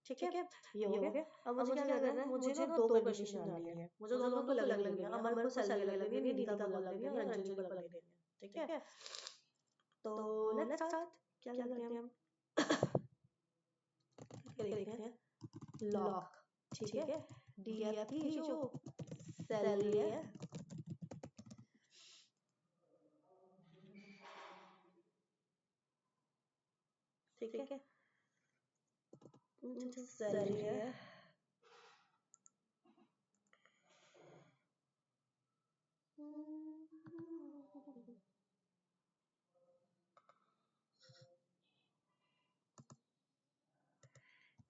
ठीक है। ये हो गया। अब मुझे क्या करना है, मुझे ना दो कंडीशन डालनी है, मुझे दोनों को अलग अलग देनी है। अमर को अलग अलग देनी है, निकिता को अलग देनी है, और अंजलि को अलग देनी है, ठीक है। तो लेट्स स्टार्ट। क्या करते हैं हम, देखते हैं लॉक, ठीक है। डीएफ की जो सैलरी है, ठीक है, जो सैलरी है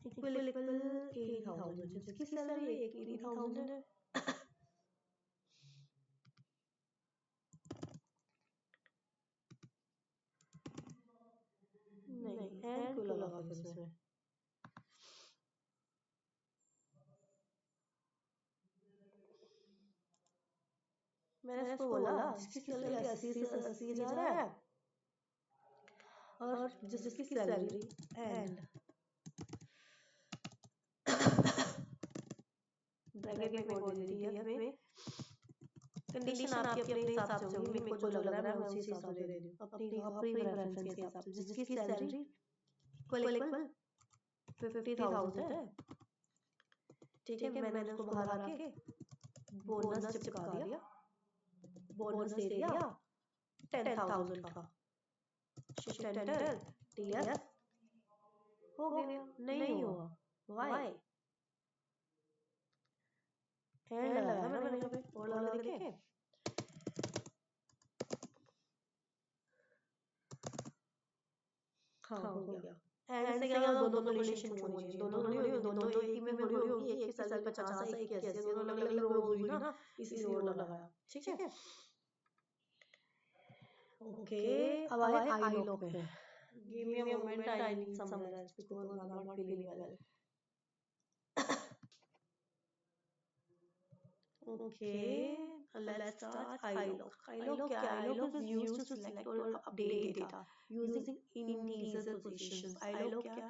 इक्वल 80,000, जिसकी सैलरी 80,000 है। नहीं, एंड क्यों लगा फिर इसमें, मैंने इसको बोला जिसकी सैलरी 80,000 है और जिसकी सैलरी एंड ब्रैकेट में बोल देती है में कंडीशन आपकी अपने हिसाब से होगी, मेरे को जो लग रहा है मैं उसी हिसाब से दे रही हूँ, अपनी प्रेफरेंस के हिसाब से। जिसकी सैलरी इक्वल 50,000 है, ठीक है, मैंने उसको बाहर आके बोनस चिपका दिया, बोनस दे दिया 10,000 का, शिफ्ट एंटर, टीएफ हो गया। नहीं हुआ, व्हाई, एंड लगाया ना मैंने यहाँ पे, और लगा के देखे, हाँ हो गया। एंड से क्या होगा, दोनों कंडीशन ट्रू होनी चाहिए, दोनों थोड़ी होगी, दोनों एक ही में थोड़ी होगी, एक की सैलरी 50 है, एक की 80 है, दोनों अलग अलग रोज हुई ना, इसलिए और लगाया, ठीक है। ओके, अब आए आई लॉक पे। Give me a moment, I need some rest because I am not feeling well. Okay, let's start iLock. iLock क्या है? iLock is used to select or update data using integer positions. iLock क्या है?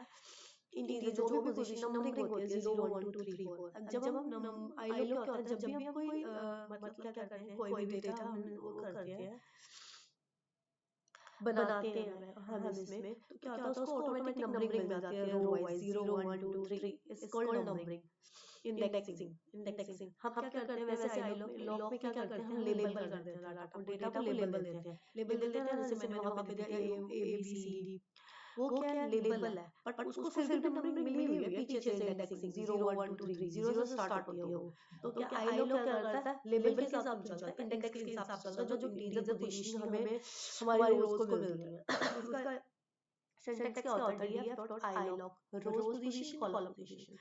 Integer जो भी position numbering होती है 0 1 2 3 4। जब हम iLock क्या होता है, जब भी हम कोई मतलब क्या करते हैं, कोई भी डेटा हम वो करते हैं, बनाते हैं हम इसमें, तो क्या होता है, उसको ऑटोमेटिक नंबरिंग मिल जाती है row wise 0 1 2 3। It's called numbering, indexing. हम क्या करते हैं वैसे लॉक में क्या करते हैं, हम लेबल कर देते हैं डाटा को, डेटा को लेबल देते हैं, लेबल देते हैं ना, जैसे मैंने वहां पे दिया ए बी सी डी, वो क्या है, लेबल है, बट उसको फिर भी नंबरिंग मिली हुई है पीछे से, इंडेक्सिंग 0 1 2 3, 0 से स्टार्ट होती है वो। तो क्या आई लॉक क्या करता है, लेबल के हिसाब से चलता है, इंडेक्स के हिसाब से चलता है, जो इंटीजर पोजीशन हमें हमारी रोज को मिलती है। उसका सिंटैक्स क्या होता है, df dot iloc, rows position column position,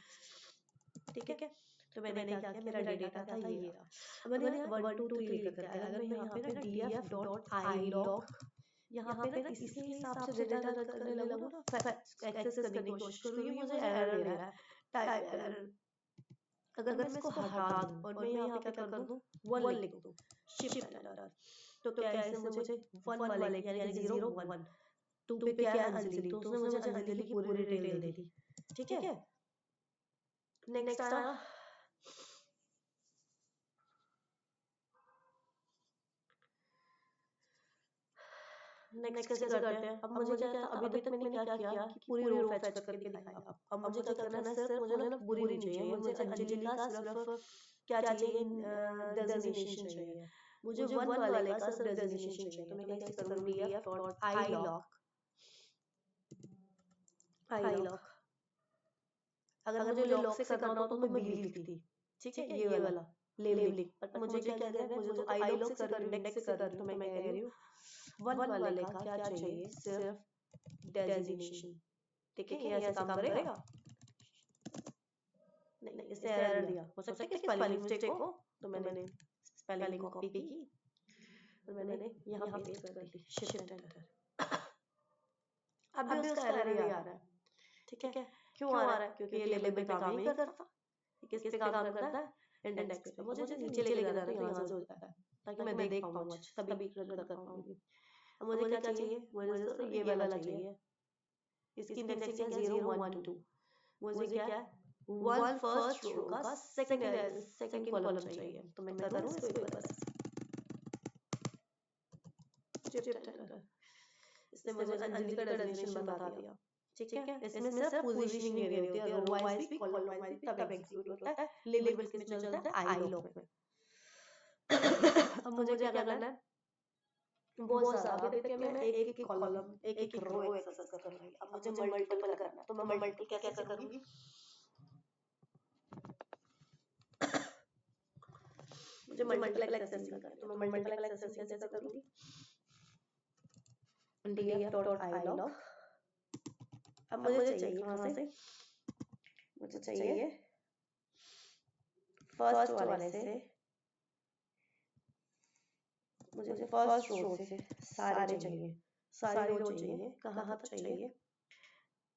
ठीक है। तो मैंने क्या किया, मेरा डेटा था ये रहा। अब मैंने 1 2 3 लिख करके, अगर मैं यहाँ पे ना df डॉट आई लॉक यहाँ पे ना इसके हिसाब से डेटा रन करने लगूँ ना, एक्सेस करने की कोशिश करूँ, ये मुझे एरर दे रहा है, टाइप एरर। अगर मैं इसको हटा दूँ और मैं यहाँ पे क्या कर दूँ, 1 लिख दूँ, शिफ्ट एंटर, तो क्या इससे मुझे 1 वाले यानी कि 0 1, 2 पे क्या है अंजलि, तो उसने मुझे अंजलि की पूरी डिटेल दे दी, ठीक है। नेक्स्ट आया नेक्स्ट कैसे करते हैं, अब मुझे क्या था, अभी तक मैंने क्या किया कि पूरी रो फेच करके दिखाई। अब मुझे क्या करना है, सिर्फ मुझे ना बुरी नहीं चाहिए, मुझे अंजलि का सिर्फ क्या चाहिए, डेजिग्नेशन चाहिए, मुझे 1 वाले का सिर्फ डेजिग्नेशन चाहिए। तो मैं कैसे करूँगी, df डॉट आई लॉक, अगर मुझे लॉक से करना होता तो मैं बी लिखती, ठीक है, ये वाला, लेबलिंग, बट मुझे क्या करना है, मुझे तो आई लॉग से कर रही हूँ, इंडेक्स से कर रही हूँ, तो मैं कह रही हूँ वन वाले का क्या चाहिए, सिर्फ डेजिग्नेशन। ठीक है, ये ऐसे काम करेगा? नहीं, इससे एरर दिया। हो सकता है कि स्पेलिंग मिस्टेक हो, तो मैंने स्पेलिंग को कॉपी की और मैंने यहाँ पेस्ट कर दी, शिफ्ट एंटर। अब भी उसका एरर ही आ रहा है। ठीक है, क्यों आ रहा है? क्योंकि ये लेबल पे काम नहीं करता। किस पे काम करता है? इंडेक्स पे। मुझे नीचे लेके जाना है, तो यहाँ से हो जाता है, ताकि मैं देख पाऊँ, तभी रन कर पाऊंगी। अब मुझे क्या चाहिए? मुझे तो ये वाला चाहिए। इसकी इंडेक्सिंग है 0 1 2। मुझे क्या है, वन फर्स्ट रो का सेकंड कॉलम चाहिए, तो मैं करूँ इसको एक बार। इसने मुझे अंजलि का डेजिग्नेशन बता दिया। ठीक है, इसमें सिर्फ पोजीशनिंग एरिया होती है, रो वाइज भी कॉलम वाइज भी तब एग्जीक्यूट होता है। लेबल किस में चलता है? आई लॉग में। अब मुझे क्या करना है, बहुत सारा। अभी देखिए मैं एक एक कॉलम एक एक रो एक्सेस कर रही हूँ। अब मुझे मल्टीपल करना है, तो मैं मल्टीपल कैसे करूंगी? मुझे मल्टीपल एक्सेस करना है, तो मैं मल्टीपल एक्सेस कैसे करूंगी? df.ilog। अब मुझे चाहिए कहाँ से? मुझे चाहिए फर्स्ट वाले से, मुझे फर्स्ट रो से सारे चाहिए, सारी रो चाहिए। कहाँ तक चाहिए?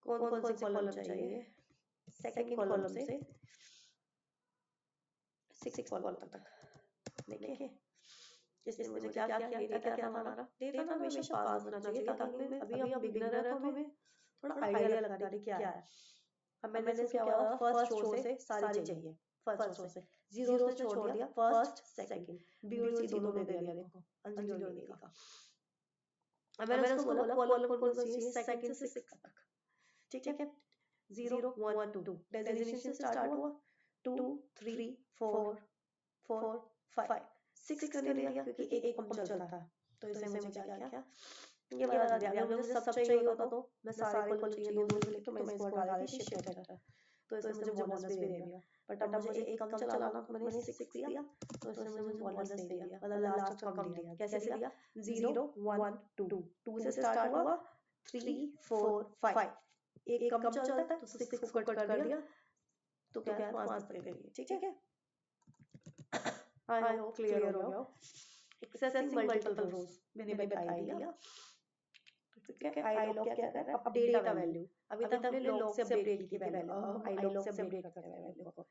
कौन कौन से कॉलम चाहिए? सेकंड कॉलम से सिक्स कॉलम तक। देखिए इसने मुझे क्या क्या डेटा क्या था हमारा? डेटा ना हमेशा पास होना चाहिए, ताकि मैं अभी हम बिगिनर है तो हमें थोड़ा आइडिया लगता है कि क्या है। अब मैंने इसको क्या हुआ, फर्स्ट रो से सारी चाहिए, फर्स्ट रो से, जीरो से छोड़ दिया फर्स्ट सेकंड, बी और सी दोनों दे दिया, देखो अंजलि और निधि का। अब मैंने उसको बोला कॉलम कौन कौन सी है, सेकंड से सिक्स तक। ठीक है, 0 1 2 डेजिग्नेशन से स्टार्ट हुआ, 2 3 4 4 5 6 करने दिया, क्योंकि एक कम चलता है। तो इसे मुझे क्या किया, ये बता दिया। अगर मुझे सब चाहिए होता तो मैं सारे कॉलम चाहिए दो दो लिख, तो मैं इसको हटा देती शिफ्ट एंटर, तो इसने मुझे बोनस भी दे दिया। बट अब मुझे एक कम चलाना, तो मैंने 6 दिया, तो इसने मुझे बोनस दे दिया, मतलब लास्ट कम दिया। कैसे दिया? 0 1 2 2 से स्टार्ट हुआ, 3 4 5, एक कम चलता है तो 6 को कट कर दिया, तो क्या है 5 तक के लिए। ठीक है, आई होप क्लियर हो गया। एक्सेसिंग मल्टीपल रोज मैंने बता ही दिया। ठीक है, आई लॉग क्या कर रहा है, अपडेट वैल्यू। अभी तक हमने लॉग से अपडेट की थी वैल्यू, अब हम आई लॉग से अपडेट करते हैं वैल्यू को।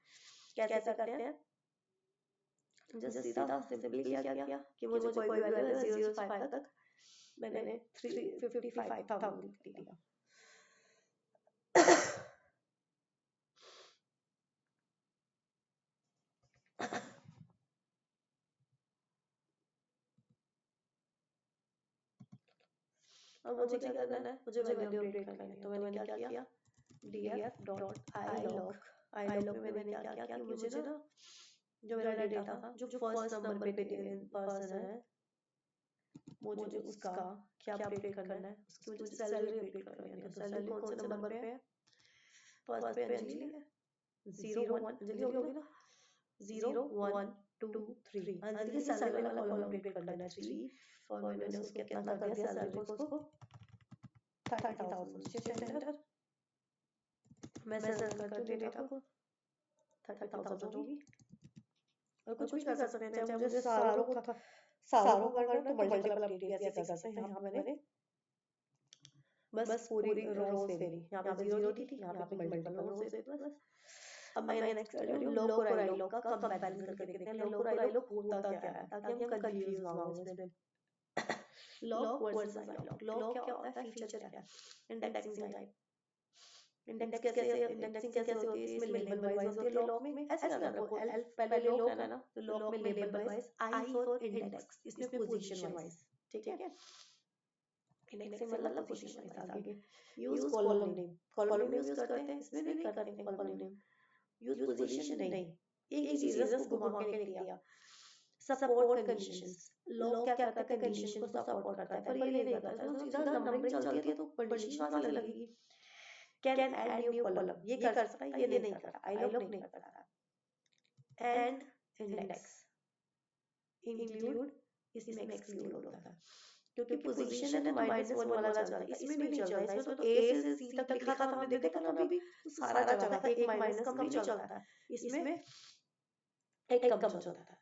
कैसे करते हैं? जस्ट सीधा सिंपली क्या किया कि मुझे कोई भी वैल्यू है 0 से 5 तक, मैंने 355,000 लिख दिया। अब मुझे क्या करना है, मुझे वैल्यू अपडेट करनी है, तो मैंने क्या किया, df.ilog। आई लॉग में मैंने क्या किया कि मुझे ना जो मेरा डेटा था, जो फर्स्ट नंबर पे पर्सन है, मुझे उसका क्या अपडेट करना है, उसकी मुझे सैलरी अपडेट करनी है। तो सैलरी कौन से नंबर पे है? फर्स्ट पे अंजलि है, 0 1 अंजलि होगी ना, 0 1 2 3 अंजलि की सैलरी वाला कॉलम अपडेट कर देना है 3। और मैंने उसको कितना कर दिया सैलरी को, उसको 30,000। शिफ्ट एंटर, मैं सर्च करती हूँ डेटा को, 30,000 होगी। और कुछ भी कर सकते हैं, चाहे मुझे सारों को करना है तो मल्टीपल अपडेट भी ऐसे कर सकते हैं। यहाँ पे मैंने बस पूरी रोज दे दी, यहाँ पे 0 थी, यहाँ पे मल्टीपल रोज दे दी बस। अब मैं नेक्स्ट कर रही हूँ लॉग और आई लॉग का कंपैरिजन करके देखते हैं, लॉग और आई लॉग होता क्या है, ताकि हम कंफ्यूज ना हो इसमें। Log versus I log, log क्या होता है, फीचर क्या है, इंडेक्सिंग टाइप। इंडेक्सिंग कैसे होती है, इसमें लेबल वाइज होती है। लॉग में ऐसे करना है, एल्फ पहले लॉग है ना, तो लॉग में label wise, I for index, इसमें पोजीशन वाइज। ठीक है, इंडेक्सिंग मतलब पोजीशन वाइज। आगे use column name, column name use करते हैं, इसमें नहीं करते हैं कॉलम नेम। यूज पोजीशन नहीं, एक ही चीज है, उसको घुमा के लिख दिया। सपोर्ट कंडीशंस, लॉग क्या करता है, कंडीशन को सपोर्ट करता है, पर ये नहीं करता है, तो सीधा नंबरिंग चलती है तो कंडीशन कहाँ से लगेगी। कैन ऐड न्यू कॉलम, ये कर सकता है, ये नहीं करता, आई लॉग नहीं करता। एंड इंडेक्स इंक्लूड इसमें एक्सक्लूड होता है, क्योंकि पोजीशन है तो -1 वाला चलता है, इसमें नहीं चलता। इसमें तो A से C तक लिखा था, हमने देखा था ना अभी, सारा चला था, एक माइनस कम नहीं चलता है, इसमें एक कम चलता है।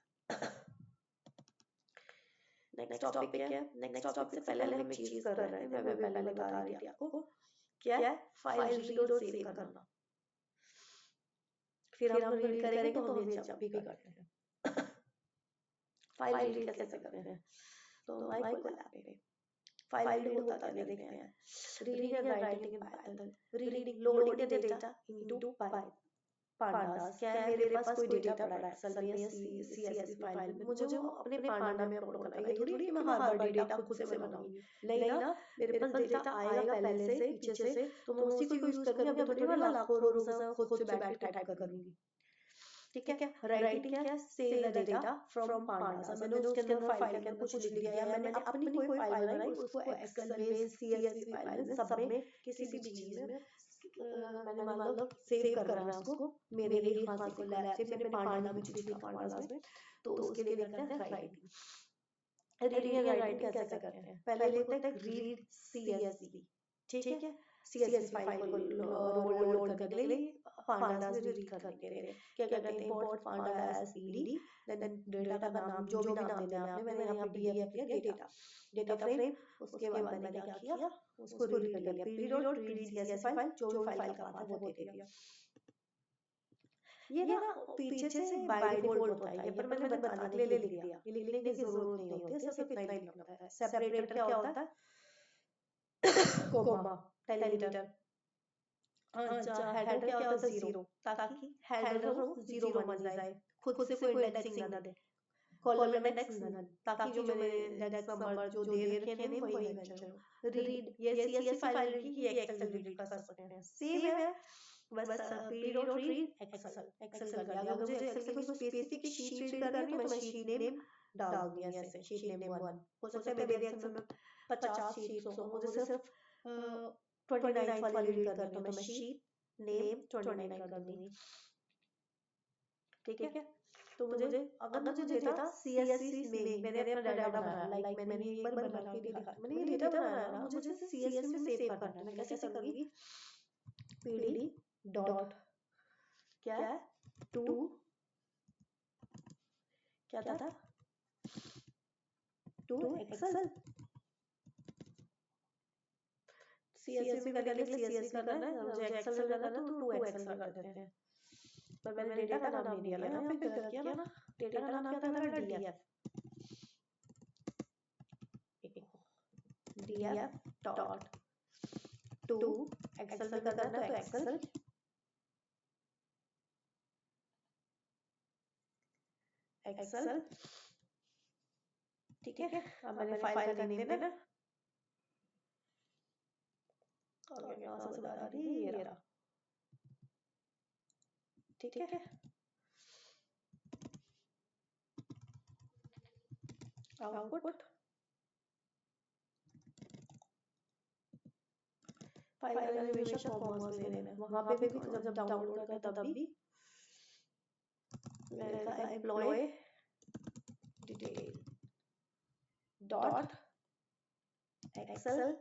नेक्स्ट टॉपिक क्या है? नेक्स्ट टॉपिक से पहले हम एक चीज कर रहे हैं, मैं पहले बता रही थी आपको, क्या है? फाइल रीड और सेव करना। फिर हम रीड करेंगे तो हम ये जब भी करते हैं। फाइल रीड कैसे करते हैं? तो MyColab पे फाइल रीड होता क्या देखते हैं। Reading and writing in Python. Reading loading the data into pandas। क्या है, मेरे पास कोई डेटा पड़ा है एक्सेल में या CSV फाइल में, मुझे वो अपने पांडा में अपलोड करना है। ये थोड़ी कि मैं हर बार डेटा खुद से बनाऊंगी, नहीं ना, मेरे पास डेटा आएगा पहले से पीछे से, तो मैं उसी को यूज करूंगी। अभी थोड़ी मैं लाखों रोज खुद से बैठ के टाइप करूंगी। ठीक है। राइटिंग क्या है? Save the data from pandas. मैंने उसके अंदर फाइल के अंदर कुछ लिख दिया है, मैंने अपनी कोई फाइल बनाई, उसको एक्सेल में CSV फाइल में सब में किसी भी चीज में मैंने मान लो सेव करना है उसको मेरे ही MyColab से, मैंने पांडा में कुछ लिखा पांडास में, तो उसके लिए करते हैं राइटिंग। रीडिंग एंड राइटिंग कैसे करते हैं? पहले होता है रीड CSV, ठीक है, CSV फाइल को लोड करने के लिए पांडास में रीड करने के लिए क्या करते हैं? इंपोर्ट पांडा एज PD, देन डेटा का नाम जो भी नाम देना है आपने, मैंने यहाँ PDF लिया डेटा, डेटा फ्रेम। उसके बाद मैंने क्या किया, उसको रीड कर लिया, PD dot read CSV file, जो भी फाइल का पाथ है वो दे दिया। ये ना पीछे से बाय डिफॉल्ट होता है, ये पर मैंने बताने के लिए लिख दिया, ये लिखने की जरूरत नहीं होती है, सिर्फ इतना ही लिखना होता है। सेपरेटर क्या होता है? Coma, delimiter. अच्छा, हेडर क्या होता है? जीरो, ताकि हेडर हो जीरो मानी जाए, खुद से कोई इंडेक्सिंग ना दे। कॉलम इंडेक्स नन, ताकि जो मैंने इंडेक्स नंबर जो दे रखे हैं नेम वही मेंशन हो। रीड, ये CSV फाइल की ये एक्सेल रीड कर सकते हैं। सेव है बस PD डॉट रीड एक्सेल कर लिया। अगर मुझे एक्सेल की कोई स्पेसिफिक शीट रीड करनी है तो मैं शीट नेम डाल दूंगी, ऐसे शीट नेम 1। हो सकता है मेरे एक्सेल में 50 शीट्स हो, मुझे सिर्फ 29 वाली रीड करनी है, तो मैं शीट नेम 29 कर दूंगी। ठीक है। तो मुझे अगर मुझे डेटा CSV में मैंने अपना डाटा बनाया, लाइक मैंने एक बार बना के दिखा, मैंने ये डेटा बनाया ना, मुझे इसे CSV में सेव करना है। मैं कैसे करूंगी? PD डॉट क्या है, टू क्या था, टू एक्सेल। CSV में करने के लिए CSV करना है, मुझे एक्सेल में करना है तो टू एक्सेल में कर देते हैं। पर मैंने डेटा का नाम नहीं दिया ना, यहाँ पे क्या किया ना, डेटा का नाम क्या था मेरा? DF डॉट टू एक्सेल में करना है तो एक्सेल ठीक है। अब मैंने फाइल का नेम देना, और मैं यहाँ से बता दी ये रहा, ठीक है। आउटपुट फाइल का हमेशा कॉमास में देना है, वहां पे भी जब डाउनलोड करते हैं तब भी मेरा employ detail dot Excel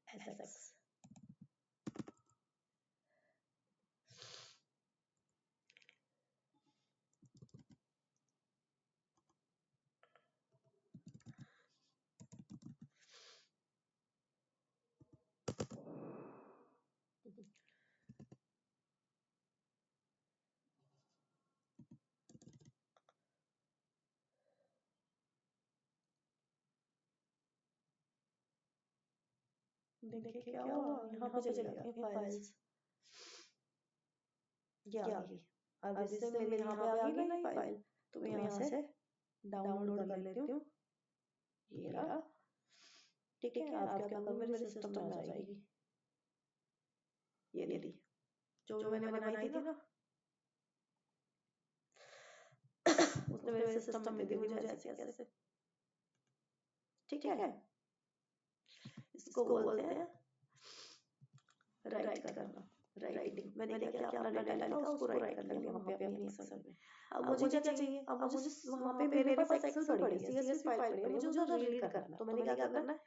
SX। देखिए क्या हुआ, यहाँ पे चले जाते हैं फाइल्स, ये आ गई। अब इससे मेरे यहाँ पे आ गई ना ये फाइल, तो मैं यहाँ से डाउनलोड कर लेती हूँ, ये रहा, ठीक है। आप क्या करूँगी, मेरे सिस्टम में आ जाएगी, ये ली जो मैंने बनाई थी ना, उसने मेरे सिस्टम में दी मुझे ऐसे कैसे, ठीक है। इसको बोलते हैं राइट करना। राइटिंग, मैंने क्या किया, अपना डाटा लिखा, उसको राइट कर लिया वहाँ पे अपनी एक्सेल में। अब मुझे क्या चाहिए, अब मुझे वहाँ पे मेरे पास एक्सेल पड़ी है, CSV फाइल पड़ी है, मुझे उसे रीड करना है। तो मैंने क्या करना है,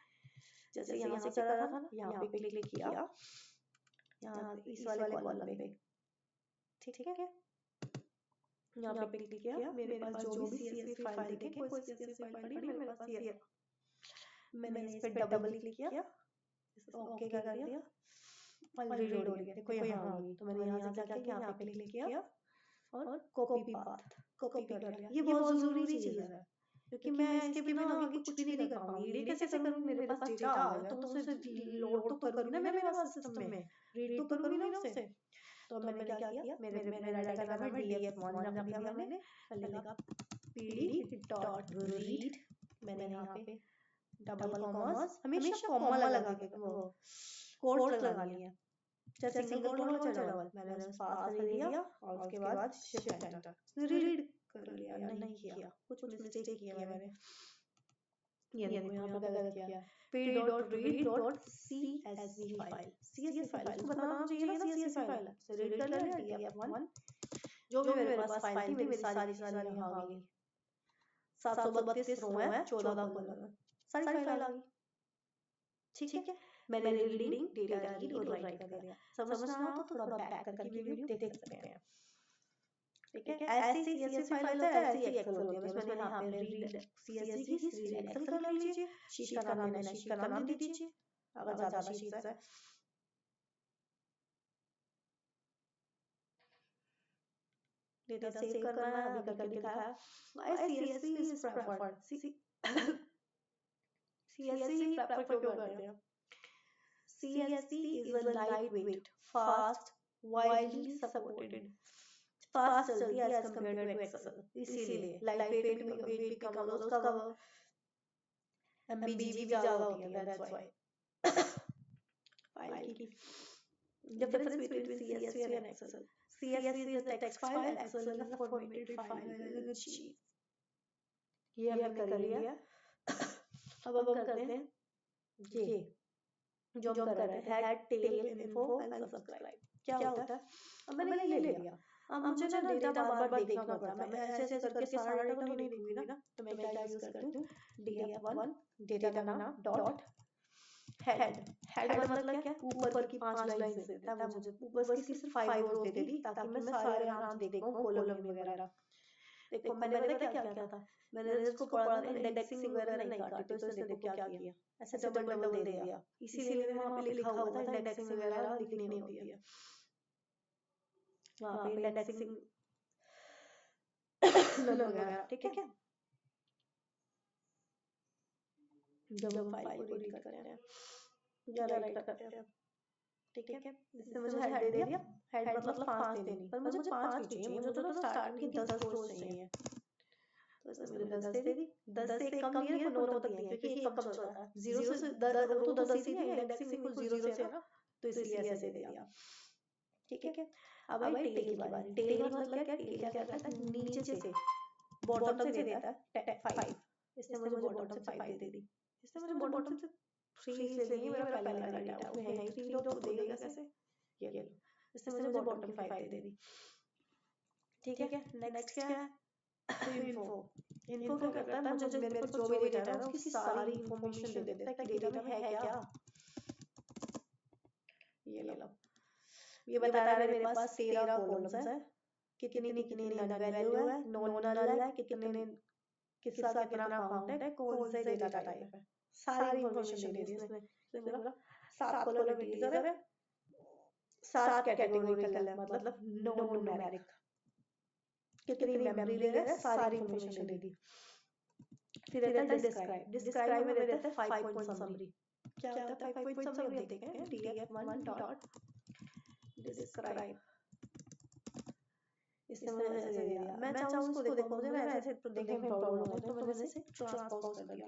जैसे यहाँ से करा था ना, यहाँ पे क्लिक किया, यहाँ इस वाले कॉलम पे, ठीक है, यहाँ पे क्लिक किया, मेरे पास जो भी CSV फाइल दिखे, कोई CSV फाइल पड़ी मेरे पास ये, मैंने इस पे डबल क्लिक किया, ओके कर दिया, ऑलरेडी रीड हो रही है, देखो यहाँ आ गई। तो मैंने यहाँ से क्या किया, यहाँ पे क्लिक किया और कॉपी पाथ कॉपी कर लिया। ये बहुत जरूरी चीज है, क्योंकि मैं इसके बिना आगे कुछ भी नहीं कर पाऊंगी। रीड कैसे करूंगी, मेरे पास डेटा आ गया तो उसे लोड तो करूंगी ना मेरे पास सिस्टम में, रीड तो करूंगी ना उसे। तो मैंने क्या किया, मेरे डाटा का नाम है DF1 रख दिया मैंने, लिखा pd.read, मैंने यहाँ पे डबल कॉमास, हमेशा कॉमा लगा के वो कोट्स लगा लिया, चाहे सिंगल कोट हो चाहे डबल। मैंने उसे पास कर दिया और उसके बाद शिफ्ट एंटर, रीड कर लिया, नहीं किया, कुछ मिस्टेक किया मैंने, ये देखो यहाँ पे गलत किया, pd.read.csv फाइल, CSV फाइल उसको बताना चाहिए ना CSV फाइल है, तो रीड कर लिया DF1, जो भी मेरे पास फाइल थी मेरी सारी यहाँ आ गई, 732 रो है, 14 कॉलम है, सारी फाइल आ गई। ठीक है, मैंने रीडिंग डेटा रीड और राइट कर दिया। समझना हो तो थोड़ा बैक करके वीडियो देख सकते हैं। ठीक है, ऐसे ही CSV फाइल होता है, ऐसे ही एक्सेल होती है। बस मैंने यहाँ पे रीड CSV की रीड एक्सेल कर लीजिए, शीट का नाम लेना, शीट का नाम दे दीजिए अगर ज्यादा शीट्स है। डेटा सेव करना है, अभी करके दिखाया। CSV is preferred, CSV prefer क्यों करते हैं? CSV is a lightweight, fast, widely supported, fast चलती है as compared to Excel, इसीलिए lightweight भी कम होता है उसका, MB भी ज्यादा होती है, that's why। फाइल की difference between CSV and Excel, CSV is a text file, Excel is a formatted file with sheet। ये हमने कर लिया। अब हम करते हैं ये जो हम कर रहे थे, head tail info and subscribe, क्या होता है? अब मैंने ये ले लिया, अब मुझे ना डेटा बार बार देखना पड़ता है, मैं ऐसे ऐसे करके सारा डेटा तो नहीं देखूंगी ना, तो मैं क्या यूज करती हूँ, DF1 डेटा का नाम डॉट हेड, हेड मतलब क्या, ऊपर की 5 लाइन से देता है मुझे, ऊपर की सिर्फ 5 रोज दे दी ताकि मैं सारे आराम से देख पाऊँ कॉलम वगैरह। देखो मैंने पता क्या किया था, मैंने इसको पढ़ा था, इंडेक्सिंग वगैरह नहीं काटी, तो इसने देखो क्या किया, ऐसे डबल डबल दे दिया, इसीलिए मैंने वहाँ पे लिखा हुआ था इंडेक्सिंग वगैरह लिखनी होती है, वहाँ पे इंडेक्सिंग वगैरह। ठीक है, जब हम फाइल को रीड करते हैं या राइट करते हैं, ठीक है, इसने मुझे हेड दे दिया, हेड मतलब 5 देनी, पर मुझे 5 नहीं चाहिए, मुझे तो स्टार्टिंग की 10 रोज चाहिए, तो इसने मुझे 10 दे दी। 10 से एक कम नहीं है, 9 तक दिए, क्योंकि एक कम चलता है, 0 से रो तो 10 ही है, इंडेक्सिंग बिल्कुल 0 से है ना, तो इसलिए ऐसे दे दिया। ठीक है, अब आई टेल की बारी। टेल मतलब क्या, टेल क्या करता है, नीचे से बॉटम से देता है 5, इसने मुझे बॉटम से 5 दे दी, इसने मुझे बॉटम से 3 ले लेंगे, मेरा पहले वाला डेटा उसमें है 3 डॉट, तो देगा कैसे, ये लो, इसने मुझे बॉटम की 5 दे दी। ठीक है, नेक्स्ट क्या है, इन्फो। इन्फो क्या करता है, मुझे मेरे को जो भी डेटा है ना उसकी सारी इंफॉर्मेशन दे देता है कि डेटा में है क्या। ये लो, ये बता रहा है मेरे पास 13 कॉलम्स है, कितनी कितनी नल वैल्यू है, नॉन नल है, कितने किसका कितना काउंट है, कौन से डेटा टाइप है, सारी इंफॉर्मेशन दे दी इसने। इसने बोला 7 कॉलम इंटीजर है, 7 कैटेगोरिकल है, मतलब नॉन न्यूमेरिक, कितनी मेमोरी ले रहा है, सारी इंफॉर्मेशन दे दी। फिर रहता है डिस्क्राइब, डिस्क्राइब में रहता है 5 पॉइंट समरी। क्या होता है 5 पॉइंट समरी, आप देखते हैं, DF1 डॉट डिस्क्राइब, इसने मुझे ऐसे दे दिया। मैं चाहूँ इसको देखो, मुझे ना ऐसे देखने में प्रॉब्लम होता है, तो मैंने इसे ट्रांसपोज कर दिया।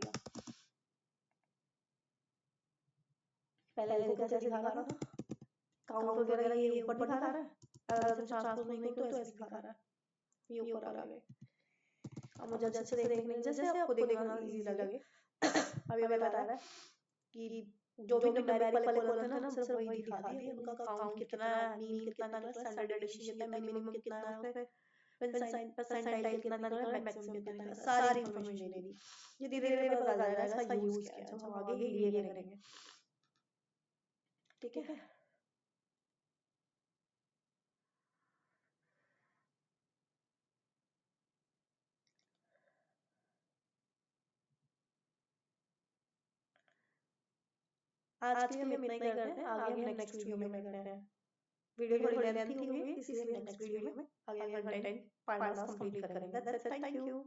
पहले देखो कैसे दिखा रहा था, काउंट वगैरह ये ऊपर दिखा रहा है, अगर ट्रांसपोज नहीं करूँ तो ऐसे दिखा रहा है, ये ऊपर आ गए। अब मुझे अच्छे से देखने की वजह से आपको देखना इजी लगे, अब ये बता रहा है कि जो भी न्यूमेरिक वाले कॉलम थे ना सिर्फ वही दिखा दिए, उनका काउंट कितना है, मीन कितना निकला, स्टैंडर्ड डिवीएशन कितना है, मिनिमम कितना है उसपे, परसेंटाइल कितना निकला, मैक्सिमम कितना निकला, सारी इन्फॉर्मेशन दे दी। ये धीरे धीरे पता चल जाएगा इसका यूज क्या है जब हम आगे ये करेंगे। ठीक है। आज के लिए हम इतना ही करते हैं, आगे हम नेक्स्ट वीडियो में करते हैं। वीडियो थोड़ी लेंथी होगी इसलिए हम नेक्स्ट वीडियो में आगे कंटेंट पार्ट कंप्लीट करेंगे। That's it, thank you.